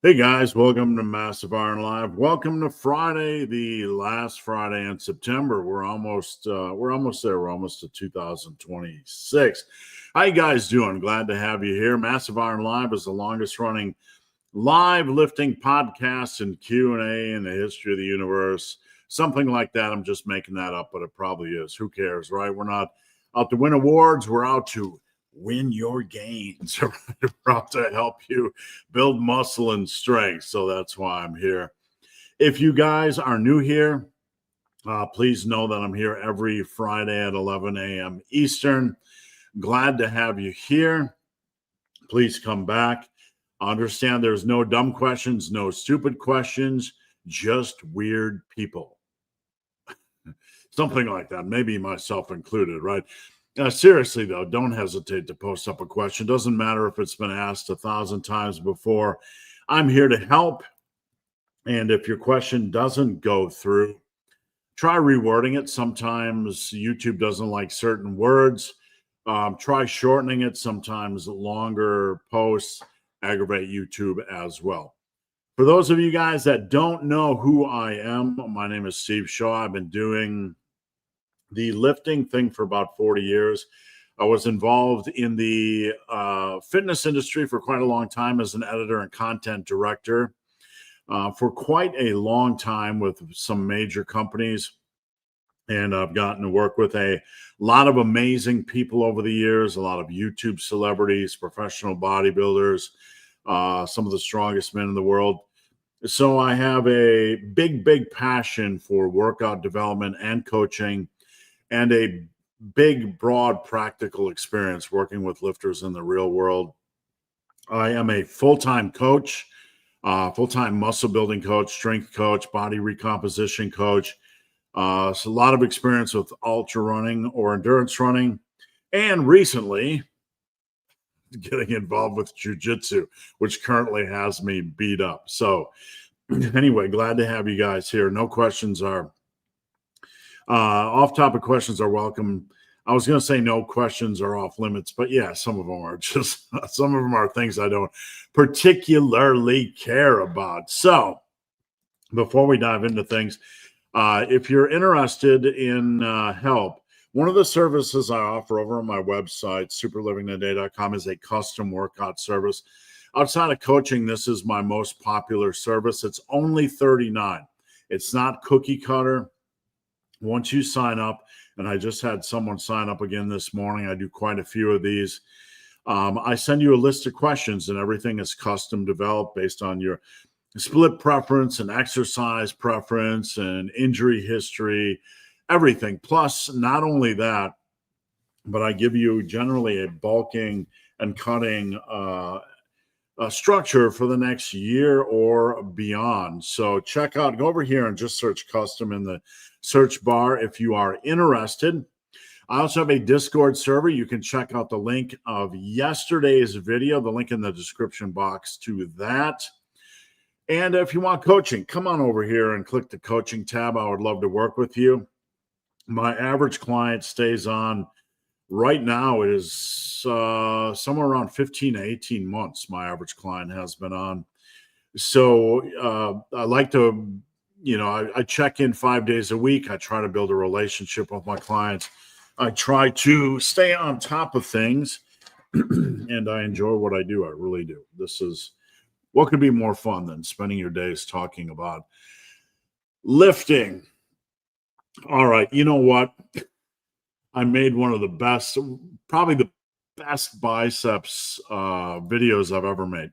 Hey guys, welcome to Massive Iron Live. Welcome to Friday, the last Friday in September. We're almost there. We're almost to 2026. How you guys doing? Glad to have you here. Massive Iron Live is the longest running live lifting podcast and Q&A in the history of the universe. Something like that. I'm just making that up, but it probably is. Who cares, right? We're not out to win awards. We're out to win your gains. We're out to help you build muscle and strength. So that's why I'm here. If you guys are new here, please know that I'm here every Friday at 11 a.m. Eastern. Glad to have you here. Please come back. Understand there's no dumb questions, no stupid questions, just weird people. Something like that, maybe myself included, right? Seriously, though, don't hesitate to post up a question. Doesn't matter if it's been asked 1,000 times before. I'm here to help. And if your question doesn't go through, try rewording it. Sometimes YouTube doesn't like certain words. Try shortening it. Sometimes longer posts aggravate YouTube as well. For those of you guys that don't know who I am, my name is Steve Shaw. I've been doing the lifting thing for about 40 years. I was involved in the fitness industry for quite a long time as an editor and content director for quite a long time with some major companies. And I've gotten to work with a lot of amazing people over the years, a lot of YouTube celebrities, professional bodybuilders, some of the strongest men in the world. So I have a big passion for workout development and coaching, and a big, broad, practical experience working with lifters in the real world. I am a full-time coach, full-time muscle building coach, strength coach, body recomposition coach. So a lot of experience with ultra running or endurance running, and recently getting involved with jiu-jitsu, which currently has me beat up. So anyway, glad to have you guys here. No questions are off-topic questions are welcome. I was going to say no questions are off limits, but yeah, some of them are just, some of them are things I don't particularly care about. So before we dive into things, if you're interested in help, one of the services I offer over on my website, superlivingtoday.com, is a custom workout service. Outside of coaching, this is my most popular service. It's only $39. It's not cookie cutter. Once you sign up, and I just had someone sign up again this morning, I do quite a few of these. I send you a list of questions, and everything is custom developed based on your split preference and exercise preference and injury history, everything. Plus, not only that, but I give you generally a bulking and cutting structure for the next year or beyond. So check out, go over here and just search custom in the search bar if you are interested. I also have a Discord server. You can check out the link of yesterday's video, the link in the description box to that. And if you want coaching, come on over here and click the coaching tab. I would love to work with you. My average client stays on right now. It is somewhere around 15 to 18 months. My average client has been on. So I like to, I check in 5 days a week. I try to build a relationship with my clients. I try to stay on top of things, and I enjoy what I do. I really do. This is what could be more fun than spending your days talking about lifting. All right. You know what? I made one of the best, probably the best biceps videos I've ever made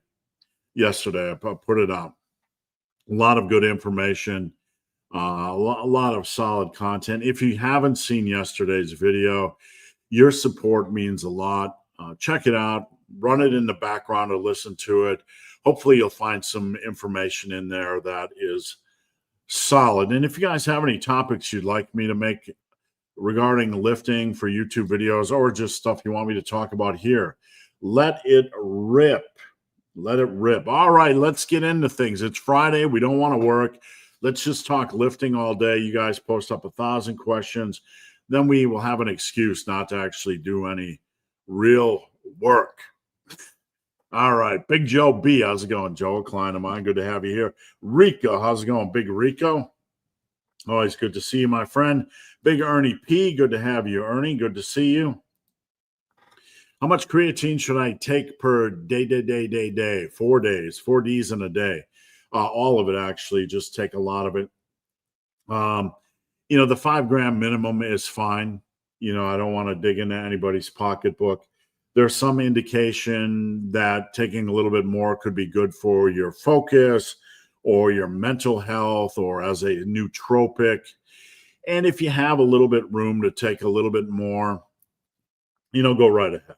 yesterday. I put it out. A lot of good information, a lot of solid content. If you haven't seen yesterday's video, your support means a lot. Check it out. Run it in the background or listen to it. Hopefully you'll find some information in there that is solid. And if you guys have any topics you'd like me to make regarding lifting for YouTube videos, or just stuff you want me to talk about here, let it rip. Let it rip. All right, let's get into things. It's Friday. We don't want to work. Let's just talk lifting all day. You guys post up 1,000 questions. Then we will have an excuse not to actually do any real work. All right. Big Joe B. How's it going? Joe Klein of mine. Good to have you here. Rico, how's it going? Big Rico. Always good to see you, my friend. Big Ernie P. Good to have you, Ernie. Good to see you. How much creatine should I take per day? 4 days, 4 Ds in a day. All of it, actually. Just take a lot of it. The 5 gram minimum is fine. I don't want to dig into anybody's pocketbook. There's some indication that taking a little bit more could be good for your focus or your mental health or as a nootropic. And if you have a little bit room to take a little bit more, go right ahead.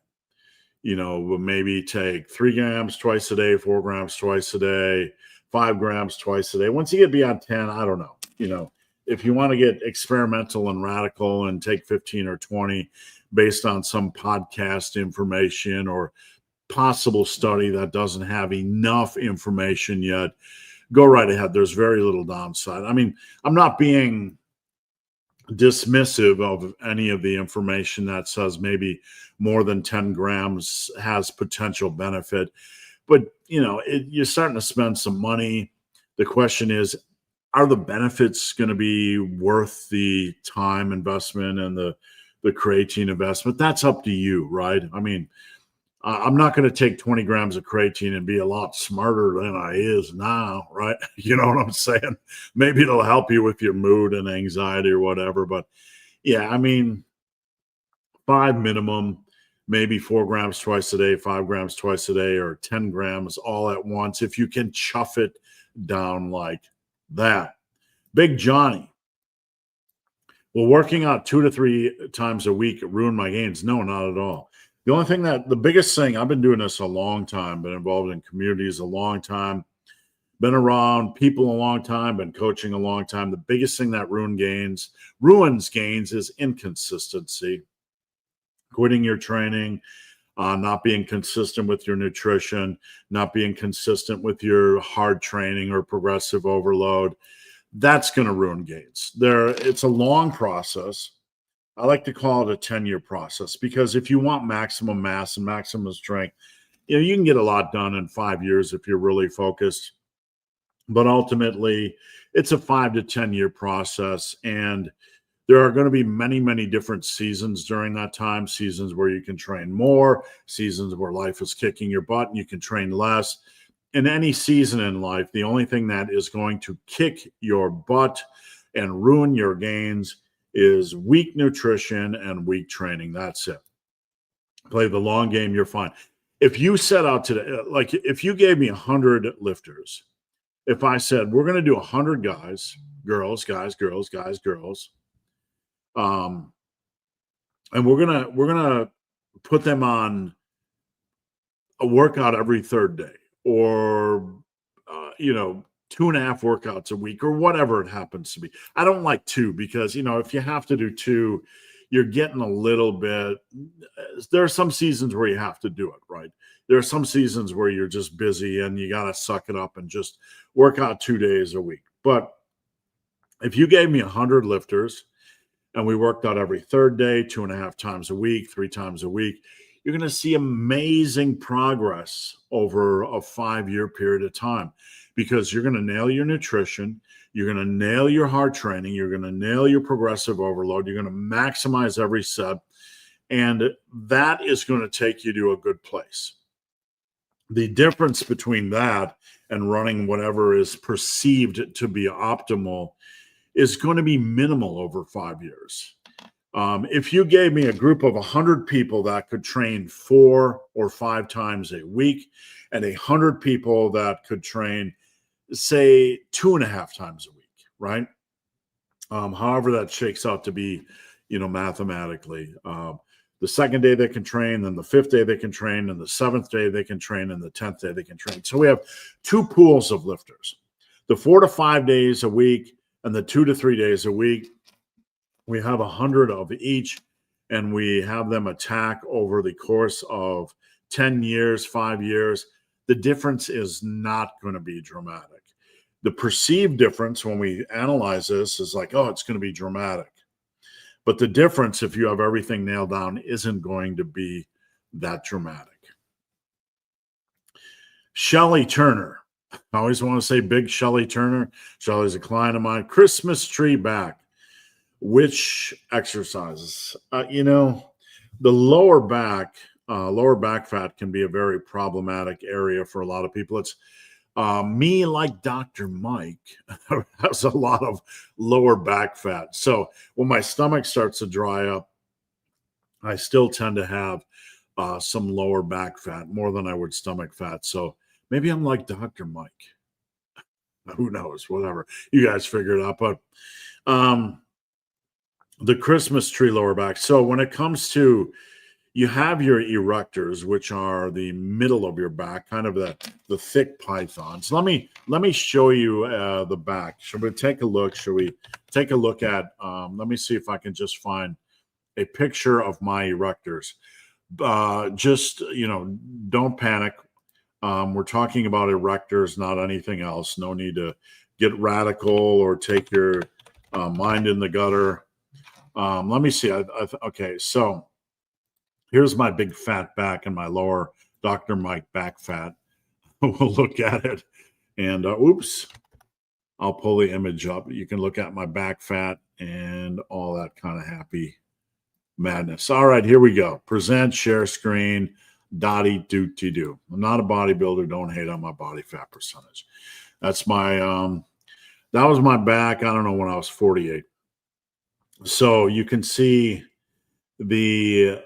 Maybe take 3 grams twice a day, 4 grams twice a day, 5 grams twice a day. Once you get beyond 10, I don't know. If you want to get experimental and radical and take 15 or 20 based on some podcast information or possible study that doesn't have enough information yet, go right ahead. There's very little downside. I mean, I'm not being dismissive of any of the information that says maybe more than 10 grams has potential benefit, but you're starting to spend some money. The question is, are the benefits going to be worth the time investment and the creatine investment? That's up to you, right? I mean, I'm not going to take 20 grams of creatine and be a lot smarter than I is now, right? You know what I'm saying? Maybe it'll help you with your mood and anxiety or whatever. But yeah, I mean, 5 minimum, maybe 4 grams twice a day, 5 grams twice a day, or 10 grams all at once. If you can chuff it down like that. Big Johnny. Will working out 2 to 3 times a week ruin my gains? No, not at all. The biggest thing, I've been doing this a long time, been involved in communities a long time, been around people a long time, been coaching a long time. The biggest thing that ruins gains is inconsistency. Quitting your training, not being consistent with your nutrition, not being consistent with your hard training or progressive overload. That's going to ruin gains. It's a long process. I like to call it a 10-year process because if you want maximum mass and maximum strength, you can get a lot done in 5 years if you're really focused. But ultimately, it's a 5 to 10-year process. And there are going to be many, many different seasons during that time, seasons where you can train more, seasons where life is kicking your butt and you can train less. In any season in life, the only thing that is going to kick your butt and ruin your gains is weak nutrition and weak training. That's it. Play the long game, you're fine. If you set out today, like if you gave me 100 lifters, if I said, we're going to do 100 guys, girls, and we're gonna put them on a workout every third day, or 2.5 workouts a week, or whatever it happens to be. I don't like 2 because if you have to do 2, you're getting a little bit. There are some seasons where you have to do it, right? There are some seasons where you're just busy and you got to suck it up and just work out 2 days a week. But if you gave me 100 lifters and we worked out every third day, 2.5 times a week, 3 times a week, you're going to see amazing progress over a 5-year period of time because you're going to nail your nutrition. You're going to nail your hard training. You're going to nail your progressive overload. You're going to maximize every set. And that is going to take you to a good place. The difference between that and running whatever is perceived to be optimal is going to be minimal over 5 years. If you gave me a group of 100 people that could train 4 or 5 times a week and 100 people that could train, say, 2.5 times a week, right? However that shakes out to be, mathematically. The second day they can train, then the 5th day they can train, and the 7th day they can train, and the 10th day they can train. So we have 2 pools of lifters. The 4 to 5 days a week and the 2 to 3 days a week, we have 100 of each, and we have them attack over the course of 10 years, 5 years. The difference is not going to be dramatic. The perceived difference when we analyze this is like, oh, it's going to be dramatic. But the difference, if you have everything nailed down, isn't going to be that dramatic. Shelly Turner. I always want to say big Shelly Turner. Shelly's a client of mine. Christmas tree back. Which exercises? The lower back fat can be a very problematic area for a lot of people. It's me, like Dr. Mike, has a lot of lower back fat. So when my stomach starts to dry up, I still tend to have some lower back fat, more than I would stomach fat. So maybe I'm like Dr. Mike. Who knows? Whatever. You guys figure it out. But the Christmas tree lower back. So when it comes to, you have your erectors, which are the middle of your back, kind of the thick pythons. Let me show you the back. Should we take a look? Should we take a look at? Let me see if I can just find a picture of my erectors. Just don't panic. We're talking about erectors, not anything else. No need to get radical or take your mind in the gutter. Let me see. Okay, so here's my big fat back and my lower Dr. Mike back fat. We'll look at it. And oops, I'll pull the image up. You can look at my back fat and all that kind of happy madness. All right, here we go. Present, share screen, dotty doot do. I'm not a bodybuilder. Don't hate on my body fat percentage. That's my that was my back. I don't know, when I was 48. So you can see the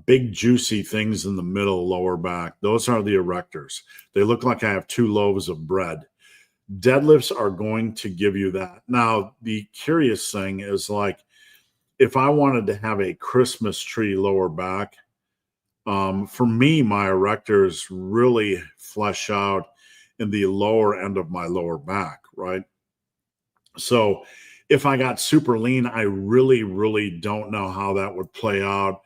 big juicy things in the middle lower back. Those are the erectors. They look like I have 2 loaves of bread. Deadlifts are going to give you that. Now, the curious thing is, like, if I wanted to have a Christmas tree lower back, for me, my erectors really flesh out in the lower end of my lower back, right? So if I got super lean, I really, really don't know how that would play out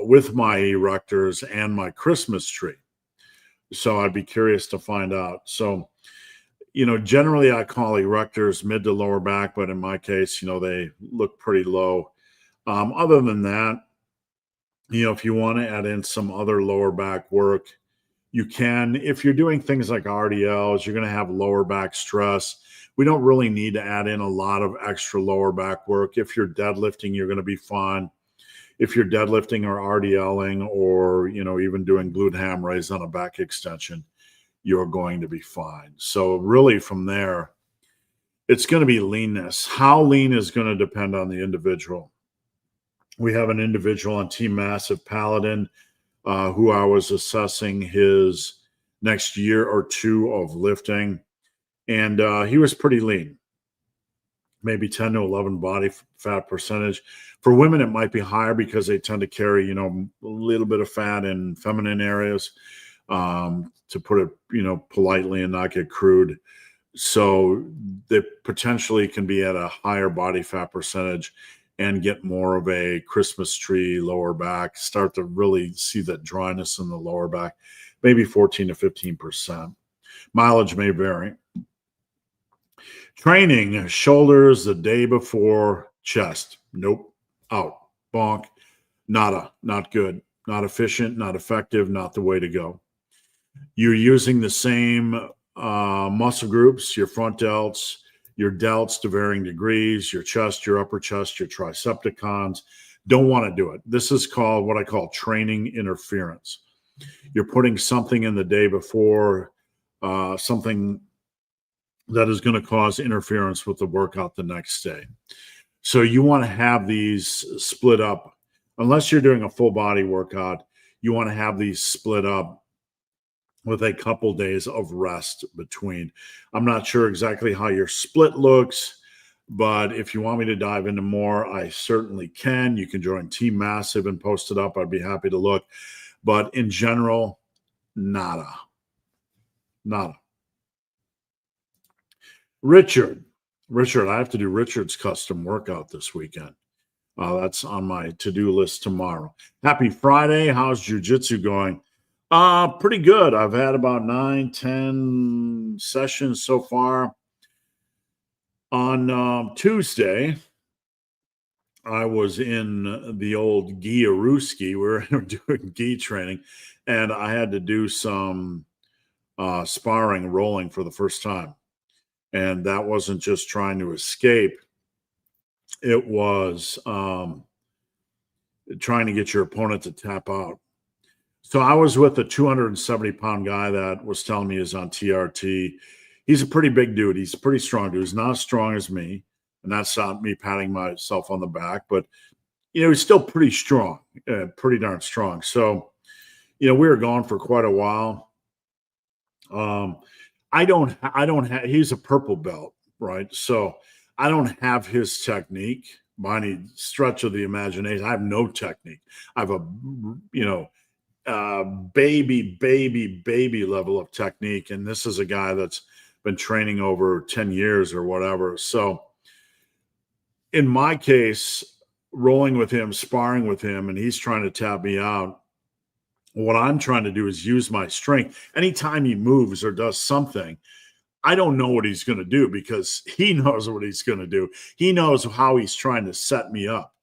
with my erectors and my Christmas tree. So I'd be curious to find out. So, generally I call erectors mid to lower back, but in my case, they look pretty low. Other than that, if you want to add in some other lower back work, you can. If you're doing things like RDLs, you're going to have lower back stress. We don't really need to add in a lot of extra lower back work. If you're deadlifting, you're going to be fine. If you're deadlifting or RDLing, or even doing glute ham raise on a back extension, you're going to be fine. So really from there, it's going to be leanness. How lean is going to depend on the individual. We have an individual on Team Massive, Paladin, who I was assessing his next year or 2 of lifting. And he was pretty lean, maybe 10 to 11 body fat percentage. For women, it might be higher because they tend to carry, a little bit of fat in feminine areas, to put it, politely and not get crude. So they potentially can be at a higher body fat percentage and get more of a Christmas tree lower back, start to really see that dryness in the lower back, maybe 14 to 15%. Mileage may vary. Training, shoulders the day before, chest. Nope. Out. Bonk. Nada. Not good. Not efficient. Not effective. Not the way to go. You're using the same muscle groups, your front delts, your delts to varying degrees, your chest, your upper chest, your tricepticons. Don't want to do it. This is called what I call training interference. You're putting something in the day before, something that is going to cause interference with the workout the next day. So you want to have these split up. Unless you're doing a full body workout, you want to have these split up with a couple days of rest between. I'm not sure exactly how your split looks, but if you want me to dive into more, I certainly can. You can join Team Massive and post it up. I'd be happy to look. But in general, nada. Richard, I have to do Richard's custom workout this weekend. That's on my to-do list tomorrow. Happy Friday. How's jiu-jitsu going? Pretty good. I've had about 9-10 sessions so far. On Tuesday, I was in the old gi-aruski. We were doing gi training, and I had to do some sparring, rolling for the first time. And that wasn't just trying to escape. It was trying to get your opponent to tap out. So I was with a 270-pound guy that was telling me he's on TRT. He's a pretty big dude. He's a pretty strong dude. He's not as strong as me. And that's not me patting myself on the back. But, he's still pretty strong, pretty darn strong. So, we were gone for quite a while. I don't have, he's a purple belt, right? So I don't have his technique by any stretch of the imagination. I have no technique. I have a, baby level of technique. And this is a guy that's been training over 10 years or whatever. So in my case, rolling with him, sparring with him, and he's trying to tap me out, what I'm trying to do is use my strength. Anytime he moves or does something, I don't know what he's going to do because he knows what he's going to do. He knows how he's trying to set me up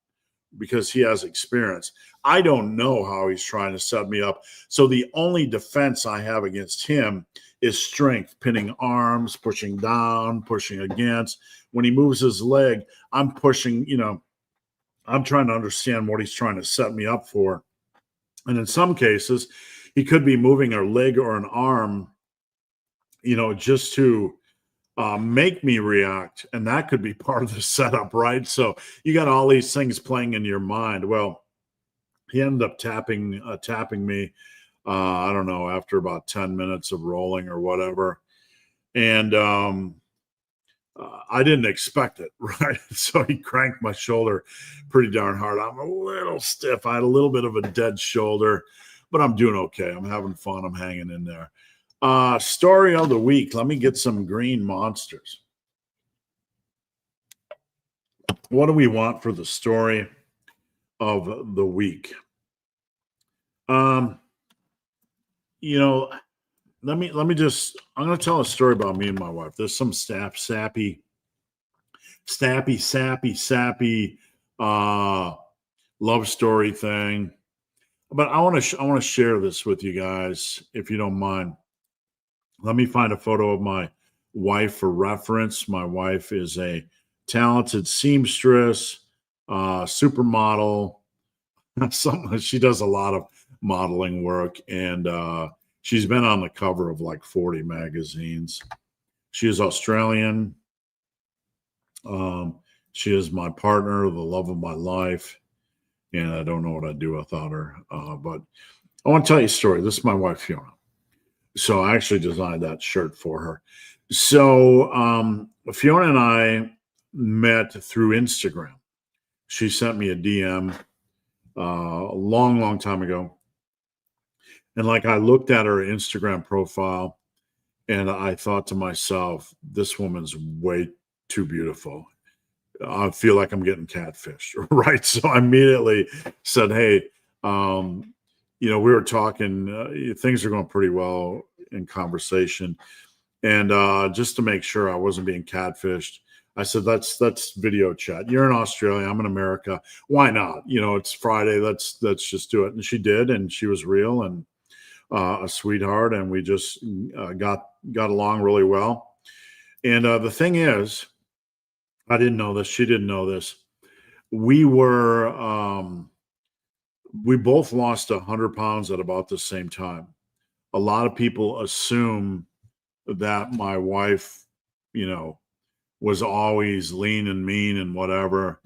because he has experience. I don't know how he's trying to set me up. So the only defense I have against him is strength, pinning arms, pushing down, pushing against. When he moves his leg, I'm pushing, I'm trying to understand what he's trying to set me up for. And in some cases, he could be moving a leg or an arm, just to make me react. And that could be part of the setup, right? So you got all these things playing in your mind. Well, he ended up tapping me, I don't know, after about 10 minutes of rolling or whatever. And I didn't expect it, right? So he cranked my shoulder pretty darn hard. I'm a little stiff. I had a little bit of a dead shoulder, but I'm doing okay. I'm having fun. I'm hanging in there. Story of the week. Let me get some green monsters. What do we want for the story of the week? Let me just, I'm going to tell a story about me and my wife. There's some sappy love story thing. But I want to share this with you guys, if you don't mind. Let me find a photo of my wife for reference. My wife is a talented seamstress, supermodel. She does a lot of modeling work, and she's been on the cover of like 40 magazines. She is Australian. She is my partner, the love of my life, and I don't know what I'd do without her. But I want to tell you a story. This is my wife, Fiona. So I actually designed that shirt for her. So Fiona and I met through Instagram. She sent me a DM a long time ago. And I looked at her Instagram profile and I thought to myself, this woman's way too beautiful. I feel like I'm getting catfished, right? So I immediately said, hey, we were talking, things are going pretty well in conversation. And just to make sure I wasn't being catfished, I said, let's video chat. You're in Australia. I'm in America. Why not? It's Friday. Let's just do it. And she did. And she was real and a sweetheart. And we just got along really well. And the thing is, I didn't know this. She didn't know this. We both lost 100 pounds at about the same time. A lot of people assume that my wife, was always lean and mean and whatever,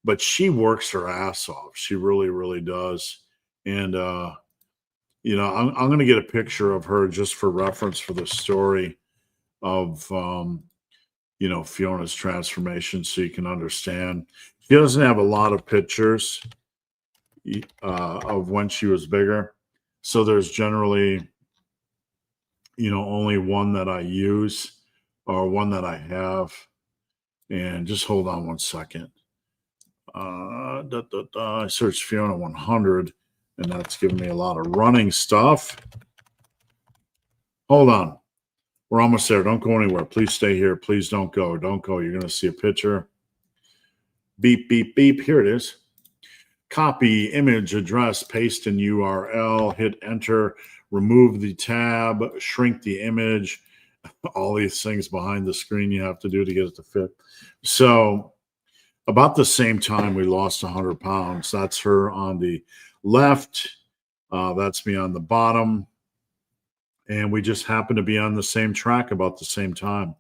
but she works her ass off. She really, really does. And, I'm going to get a picture of her just for reference for the story of, Fiona's transformation so you can understand. She doesn't have a lot of pictures of when she was bigger. So there's generally, only one that I use or one that I have. And just hold on one second. I searched Fiona 100 and that's giving me a lot of running stuff. Hold on. We're almost there. Don't go anywhere. Please stay here. Please don't go. Don't go. You're going to see a picture. Beep, beep, beep. Here it is. Copy, image, address, paste in URL, hit enter, remove the tab, shrink the image, all these things behind the screen you have to do to get it to fit. So about the same time we lost 100 pounds. That's her on the left. That's me on the bottom. And we just happened to be on the same track about the same time,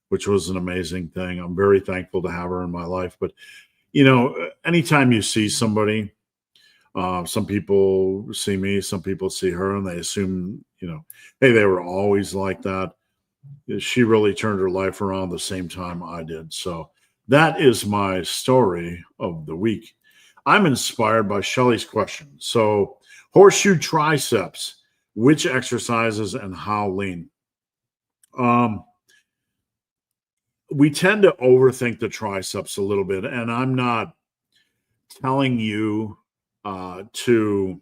which was an amazing thing. I'm very thankful to have her in my life. But, anytime you see somebody, some people see me, some people see her, and they assume, hey, they were always like that. She really turned her life around the same time I did. So that is my story of the week. I'm inspired by Shelly's question. So, horseshoe triceps, which exercises and how lean? We tend to overthink the triceps a little bit, and I'm not telling you to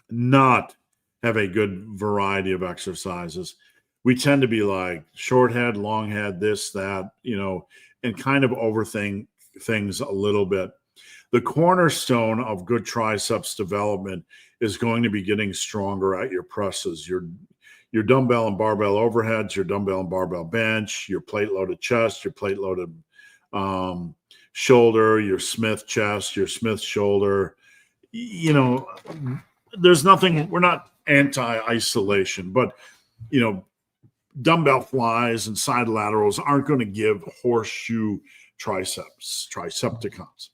not have a good variety of exercises. We tend to be like short head, long head, this, that, and kind of overthink things a little bit. The cornerstone of good triceps development is going to be getting stronger at your presses, your dumbbell and barbell overheads, your dumbbell and barbell bench, your plate loaded chest, your plate loaded shoulder, your Smith chest, your Smith shoulder. There's nothing, we're not anti-isolation, but, dumbbell flies and side laterals aren't going to give horseshoe tricepticons.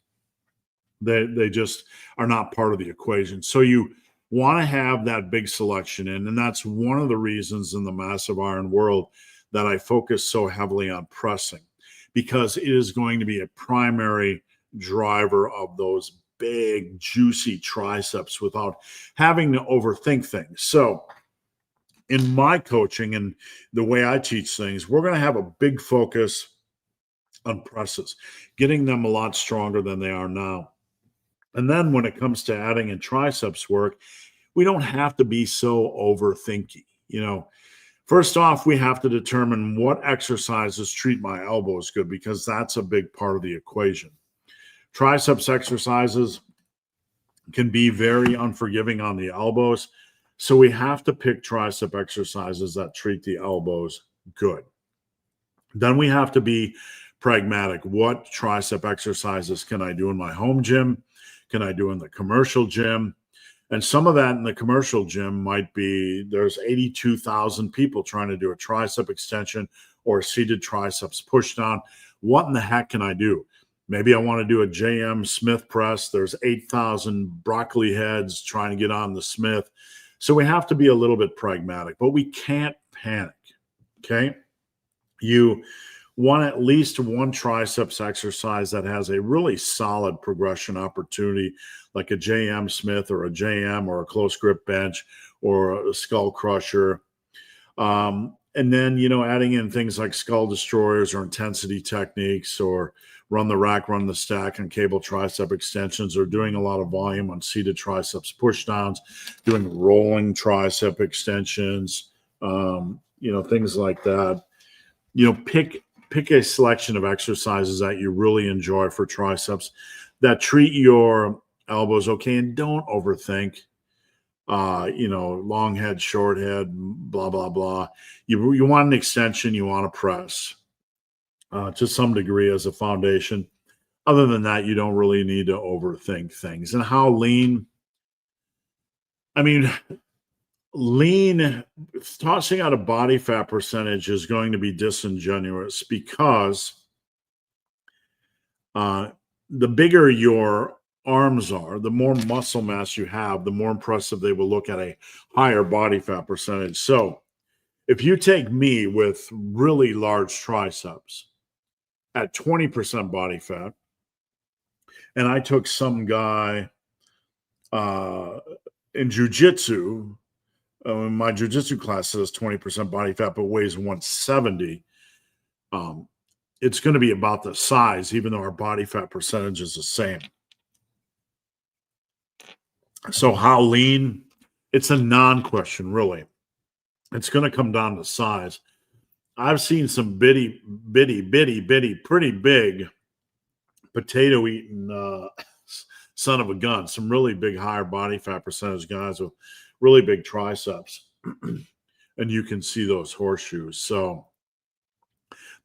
They just are not part of the equation. So you want to have that big selection in, and that's one of the reasons in the massive iron world that I focus so heavily on pressing, because it is going to be a primary driver of those big, juicy triceps without having to overthink things. So in my coaching and the way I teach things, we're going to have a big focus on presses, getting them a lot stronger than they are now. And then when it comes to adding in triceps work, we don't have to be so overthinky. First off, we have to determine what exercises treat my elbows good, because that's a big part of the equation. Triceps exercises can be very unforgiving on the elbows. So we have to pick tricep exercises that treat the elbows good. Then we have to be pragmatic. What tricep exercises can I do in my home gym? Can I do in the commercial gym? And some of that in the commercial gym might be there's 82,000 people trying to do a tricep extension or a seated triceps push down. What in the heck can I do? Maybe I want to do a JM Smith press. There's 8,000 broccoli heads trying to get on the Smith. So we have to be a little bit pragmatic, but we can't panic, okay? You want at least one triceps exercise that has a really solid progression opportunity, like a JM Smith or a JM or a close grip bench or a skull crusher. And then, adding in things like skull destroyers or intensity techniques or run the rack, run the stack on cable tricep extensions, or doing a lot of volume on seated triceps push downs, doing rolling tricep extensions, things like that. Pick a selection of exercises that you really enjoy for triceps that treat your elbows okay, and don't overthink. Long head, short head, blah blah blah. You want an extension, you want to press to some degree as a foundation. Other than that, you don't really need to overthink things. And how lean? I mean, lean, tossing out a body fat percentage is going to be disingenuous, because the bigger your arms are, the more muscle mass you have, the more impressive they will look at a higher body fat percentage. So if you take me with really large triceps at 20% body fat, and I took some guy in jiu-jitsu, my jiu-jitsu class says 20% body fat, but weighs 170. It's going to be about the size, even though our body fat percentage is the same. So how lean? It's a non-question, really. It's going to come down to size. I've seen some bitty, pretty big potato-eating son of a gun, some really big, higher body fat percentage guys with really big triceps. And you can see those horseshoes. So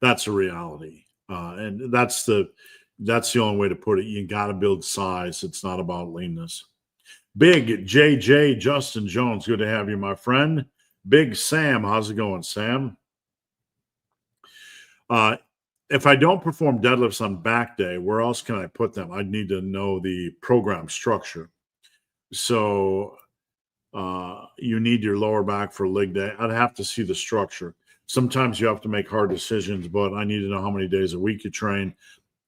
that's a reality. And that's the only way to put it. You got to build size. It's not about leanness. Big JJ Justin Jones, good to have you, my friend. Big Sam, how's it going, Sam? If I don't perform deadlifts on back day, where else can I put them? I'd need to know the program structure. So you need your lower back for leg day. I'd have to see the structure. Sometimes you have to make hard decisions, but I need to know how many days a week you train,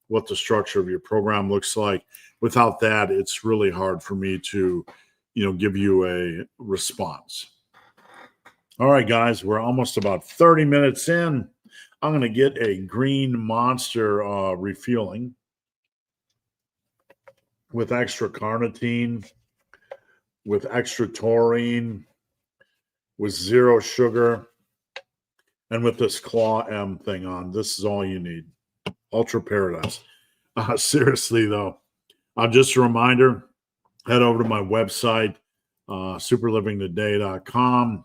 what the structure of your program looks like. Without that, it's really hard for me to, give you a response. All right, guys, we're almost about 30 minutes in. I'm going to get a green Monster refueling with extra carnitine, with extra taurine, with 0 sugar, and with this Claw M thing on. This is all you need. Ultra Paradise. Seriously, though, just a reminder, head over to my website, superlivingtoday.com,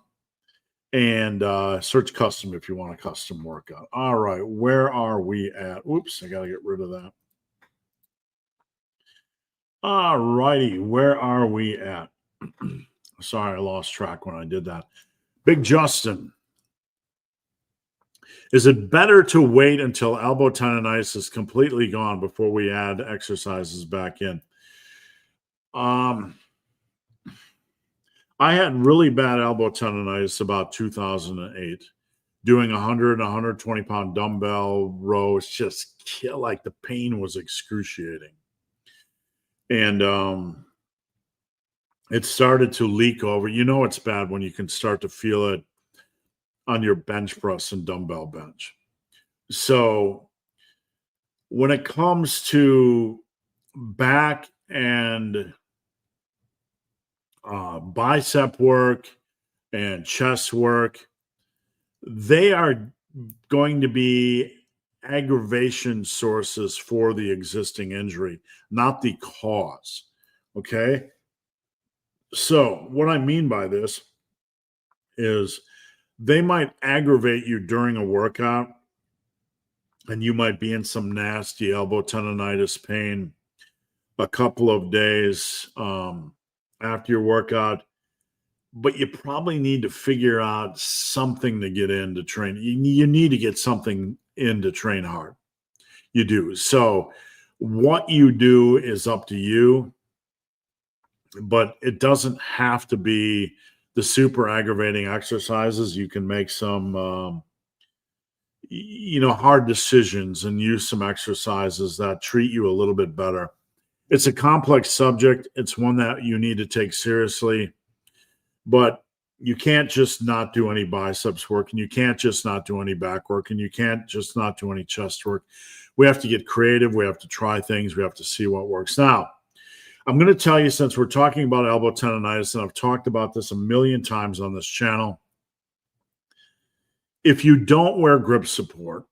and search custom if you want a custom workout. All right, where are we at? Oops, I got to get rid of that. All righty, where are we at? Sorry, I lost track when I did that. Big Justin. Is it better to wait until elbow tendonitis is completely gone before we add exercises back in? I had really bad elbow tendonitis about 2008. Doing 100 and 120 pound dumbbell rows, just like the pain was excruciating. And it started to leak over. It's bad when you can start to feel it on your bench press and dumbbell bench. So when it comes to back and bicep work and chest work, they are going to be aggravation sources for the existing injury, not the cause. Okay. So what I mean by this is they might aggravate you during a workout, and you might be in some nasty elbow tendonitis pain a couple of days after your workout, but you probably need to figure out something to get in to train. You need to get something in to train hard. You do. So what you do is up to you, but it doesn't have to be the super aggravating exercises. You can make some, hard decisions and use some exercises that treat you a little bit better. It's a complex subject. It's one that you need to take seriously, but you can't just not do any biceps work, and you can't just not do any back work, and you can't just not do any chest work. We have to get creative. We have to try things. We have to see what works. Now, I'm going to tell you, since we're talking about elbow tendonitis, and I've talked about this a million times on this channel, if you don't wear grip support,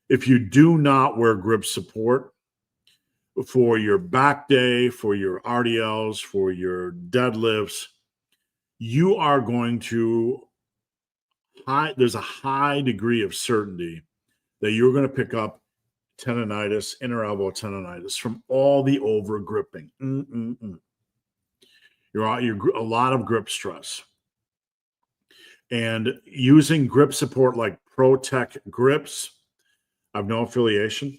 if you do not wear grip support for your back day, for your RDLs, for your deadlifts, you are going to there's a high degree of certainty that you're going to pick up tendonitis, inner elbow tendonitis from all the over gripping. You're a lot of grip stress. And using grip support like ProTech grips, I have no affiliation.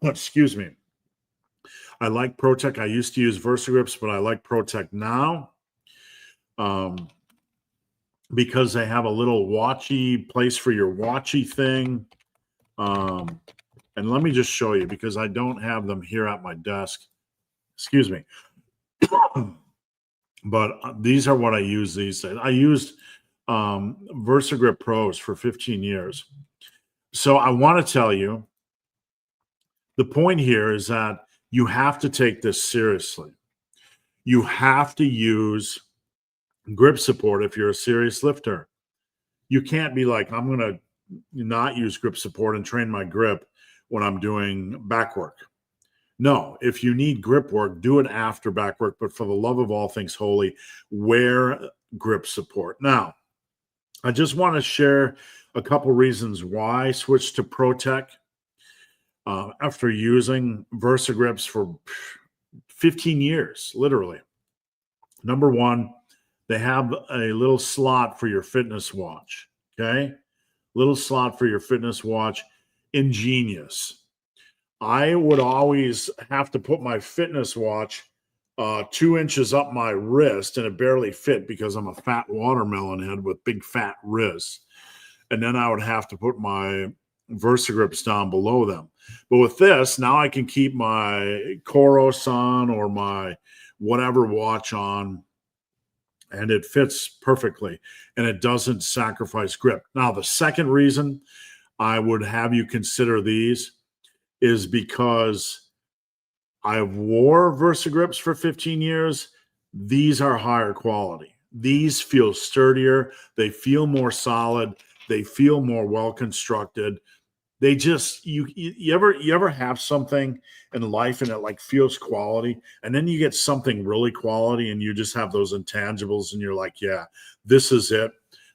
Excuse me. I like ProTech. I used to use VersaGrips, but I like ProTech now because they have a little watchy place for your watchy thing. And let me just show you, because I don't have them here at my desk. Excuse me. But these are what I use these days. I used VersaGrip Pros for 15 years. So I want to tell you, the point here is that you have to take this seriously. You have to use grip support if you're a serious lifter. You can't be like, I'm going to not use grip support and train my grip when I'm doing back work. No, if you need grip work, do it after back work. But for the love of all things holy, wear grip support. Now, I just want to share a couple reasons why I switched to ProTech after using VersaGrips for 15 years, literally. Number one, they have a little slot for your fitness watch. Okay. Little slot for your fitness watch. Ingenious. I would always have to put my fitness watch 2 inches up my wrist, and it barely fit because I'm a fat watermelon head with big fat wrists. And then I would have to put my VersaGrips down below them. But with this, now I can keep my Coros on or my whatever watch on, and it fits perfectly, and it doesn't sacrifice grip. Now, the second reason I would have you consider these is because I wore VersaGrips for 15 years. These are higher quality. These feel sturdier. They feel more solid. They feel more well-constructed. They just, you ever have something in life and it like feels quality, and then you get something really quality and you just have those intangibles and you're like, yeah, this is it.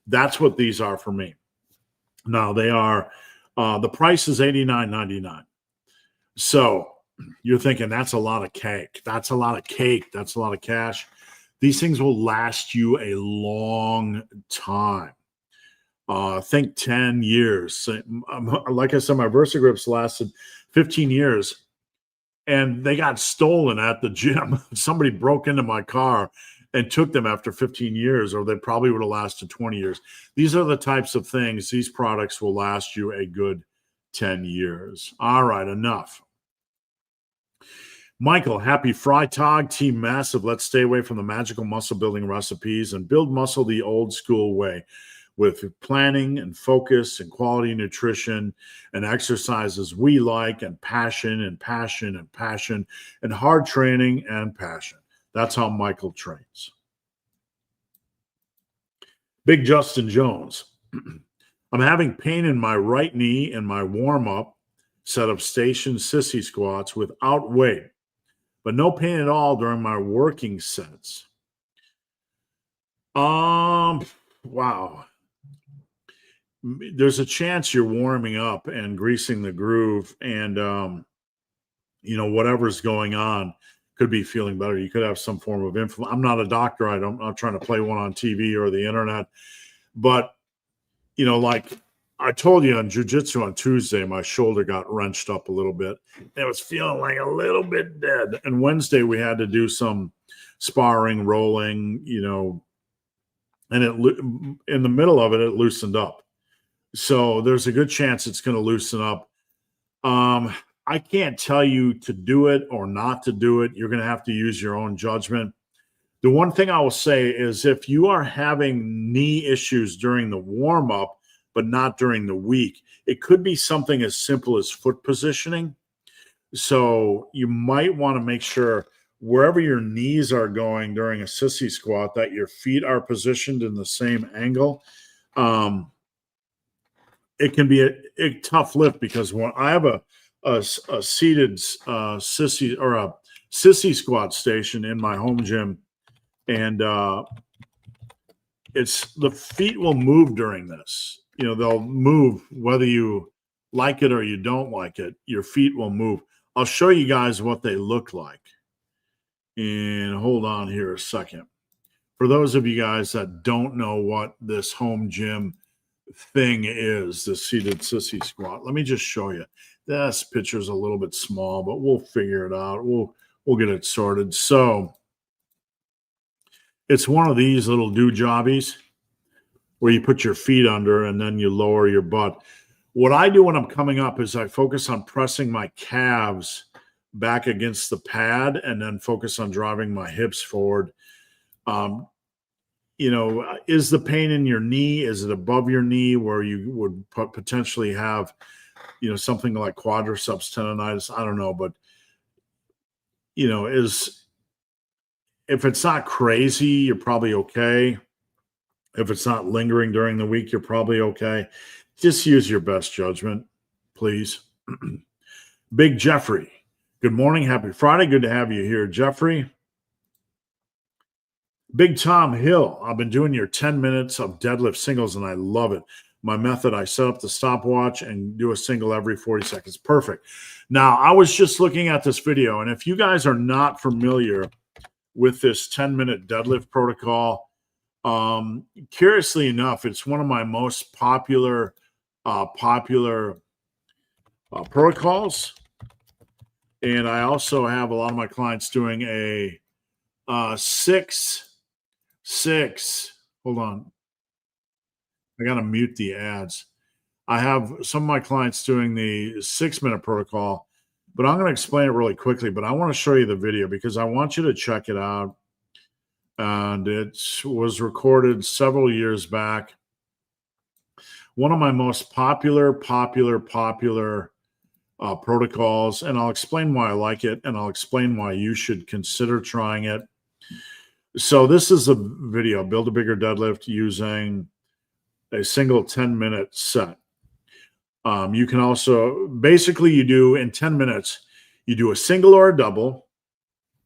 That's what these are for me. Now they are, the price is $89.99. So you're thinking that's a lot of cake. That's a lot of cake. That's a lot of cash. These things will last you a long time. Think 10 years. Like I said, my VersaGrips lasted 15 years, and they got stolen at the gym. Somebody broke into my car and took them after 15 years, or they probably would have lasted 20 years. These are the types of things, these products will last you a good 10 years. All right, enough. Michael, happy Freitag, Team Massive. Let's stay away from the magical muscle building recipes and build muscle the old school way, with planning and focus and quality nutrition and exercises we like, and passion and passion and passion and hard training and passion. That's how Michael trains. Big Justin Jones. I'm having pain in my right knee in my warm-up set of station sissy squats without weight, but no pain at all during my working sets. Wow. There's a chance you're warming up and greasing the groove, and whatever's going on could be feeling better. You could have some form of inflammation. I'm not a doctor. I'm not trying to play one on TV or the internet, but like I told you on Jiu-jitsu on Tuesday, my shoulder got wrenched up a little bit. It was feeling like a little bit dead. And Wednesday we had to do some sparring, rolling, and in the middle of it, it loosened up. So there's a good chance it's going to loosen up. I can't tell you to do it or not to do it. You're going to have to use your own judgment. The one thing I will say is if you are having knee issues during the warm-up, but not during the week, it could be something as simple as foot positioning. So you might want to make sure wherever your knees are going during a sissy squat, that your feet are positioned in the same angle. It can be a tough lift, because when I have a seated sissy or a sissy squat station in my home gym, and it's the feet will move during this. They'll move whether you like it or you don't like it. Your feet will move. I'll show you guys what they look like. And hold on here a second. For those of you guys that don't know what this home gym thing is, the seated sissy squat, let me just show you. This picture's a little bit small, but we'll figure it out. We'll get it sorted. So it's one of these little do-jobbies where you put your feet under and then you lower your butt. What I do when I'm coming up is I focus on pressing my calves back against the pad and then focus on driving my hips forward. Is the pain in your knee? Is it above your knee where you would potentially have, something like quadriceps tendonitis? I don't know, but, if it's not crazy, you're probably okay. If it's not lingering during the week, you're probably okay. Just use your best judgment, please. Big Jeffrey, Good morning. Happy Friday. Good to have you here, Jeffrey. Big Tom Hill. I've been doing your 10 minutes of deadlift singles, and I love it. My method, I set up the stopwatch and do a single every 40 seconds. Perfect. Now, I was just looking at this video, and if you guys are not familiar with this 10-minute deadlift protocol, curiously enough, it's one of my most popular protocols. And I also have a lot of my clients doing a 6. Hold on. I got to mute the ads. I have some of my clients doing the 6-minute protocol, but I'm going to explain it really quickly. But I want to show you the video because I want you to check it out. And it was recorded several years back. One of my most popular protocols, and I'll explain why I like it, and I'll explain why you should consider trying it. So this is a video, build a bigger deadlift using a single 10-minute set. You can also, basically you do in 10 minutes, you do a single or a double,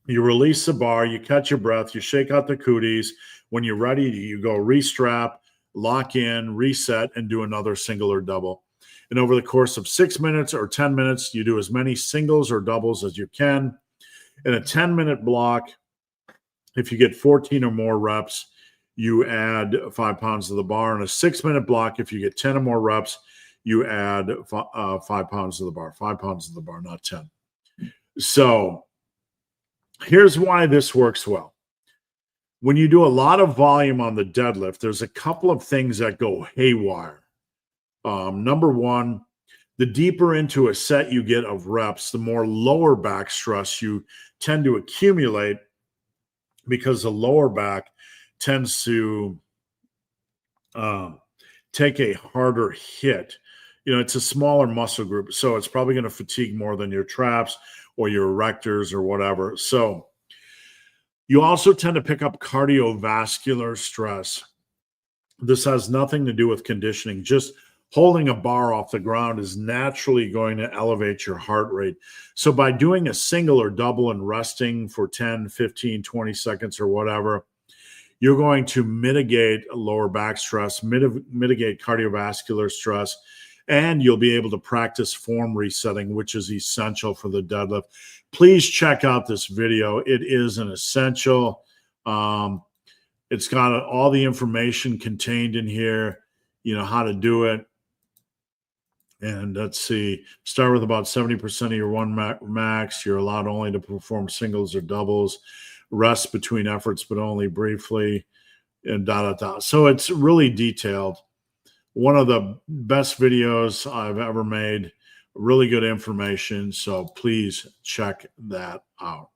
you release the bar, you catch your breath, you shake out the cooties. When you're ready, you go restrap, lock in, reset, and do another single or double. And over the course of 6 minutes or 10 minutes, you do as many singles or doubles as you can. In a 10-minute block, if you get 14 or more reps, you add 5 pounds to the bar. In a 6-minute block, if you get 10 or more reps, you add 5 pounds to the bar. 5 pounds to the bar, not 10. So here's why this works well. When you do a lot of volume on the deadlift, there's a couple of things that go haywire. Number one, the deeper into a set you get of reps, the more lower back stress you tend to accumulate because the lower back tends to take a harder hit. You know, it's a smaller muscle group, so it's probably going to fatigue more than your traps or your erectors or whatever. So you also tend to pick up cardiovascular stress. This has nothing to do with conditioning. Just holding a bar off the ground is naturally going to elevate your heart rate. So by doing a single or double and resting for 10, 15, 20 seconds or whatever, you're going to mitigate lower back stress, mitigate cardiovascular stress, and you'll be able to practice form resetting, which is essential for the deadlift. Please check out this video. It is an essential. It's got all the information contained in here, you know, how to do it. And let's see, start with about 70% of your one max. You're allowed only to perform singles or doubles, rest between efforts, but only briefly, and . So it's really detailed. One of the best videos I've ever made, really good information. So please check that out.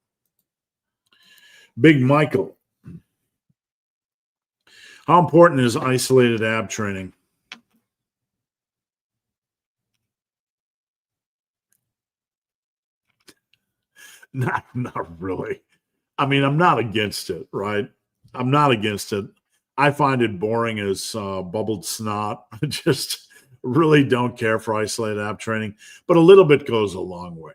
Big Michael. How important is isolated ab training? Not really. I mean, I'm not against it, right? I'm not against it. I find it boring as bubbled snot. I just really don't care for isolated ab training, but a little bit goes a long way.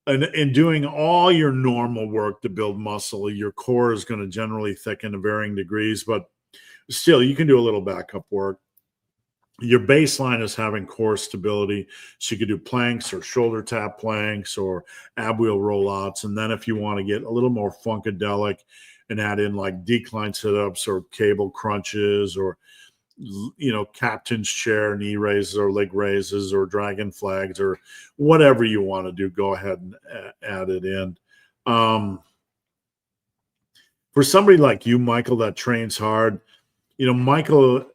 And in doing all your normal work to build muscle, your core is going to generally thicken to varying degrees, but still, you can do a little backup work. Your baseline is having core stability. So you could do planks or shoulder tap planks or ab wheel rollouts. And then if you want to get a little more funkadelic and add in like decline sit-ups or cable crunches or, you know, captain's chair, knee raises or leg raises or dragon flags or whatever you want to do, go ahead and add it in. For somebody like you, Michael, that trains hard, you know, Michael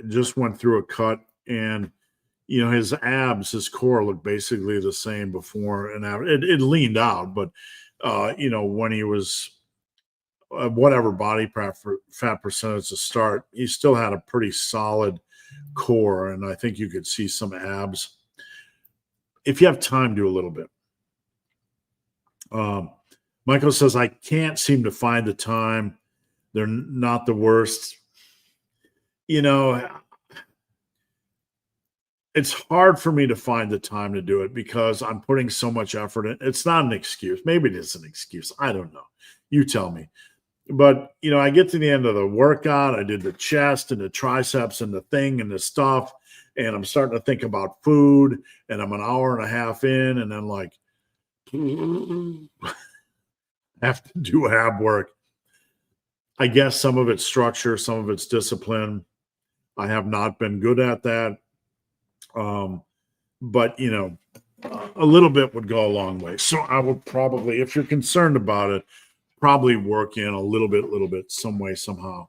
just went through a cut and, you know, his abs, his core looked basically the same before and after. It leaned out, but, you know, when he was whatever body fat percentage to start, he still had a pretty solid core. And I think you could see some abs. If you have time, do a little bit. Michael says, I can't seem to find the time. They're not the worst. You know, it's hard for me to find the time to do it because I'm putting so much effort in. It's not an excuse. Maybe it is an excuse. I don't know. You tell me. But, I get to the end of the workout. I did the chest and the triceps and the thing and the stuff. And I'm starting to think about food. And I'm an hour and a half in. And then, like, have to do ab work. I guess some of it's structure, some of it's discipline. I have not been good at that. But, a little bit would go a long way. So I would probably, if you're concerned about it, probably work in a little bit, some way, somehow.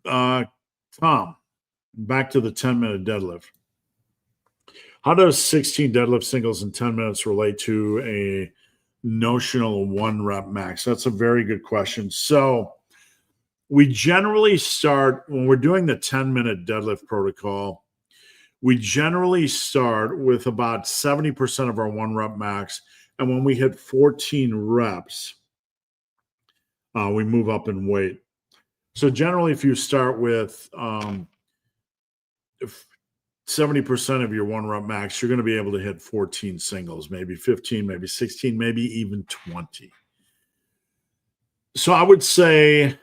Tom, back to the 10-minute deadlift. How does 16 deadlift singles in 10 minutes relate to a notional 1 rep max? That's a very good question. So we generally start, when we're doing the 10-minute deadlift protocol, we generally start with about 70% of our 1 rep max. And when we hit 14 reps, we move up in weight. So generally, if you start with 70% of your 1 rep max, you're going to be able to hit 14 singles, maybe 15, maybe 16, maybe even 20. So I would say,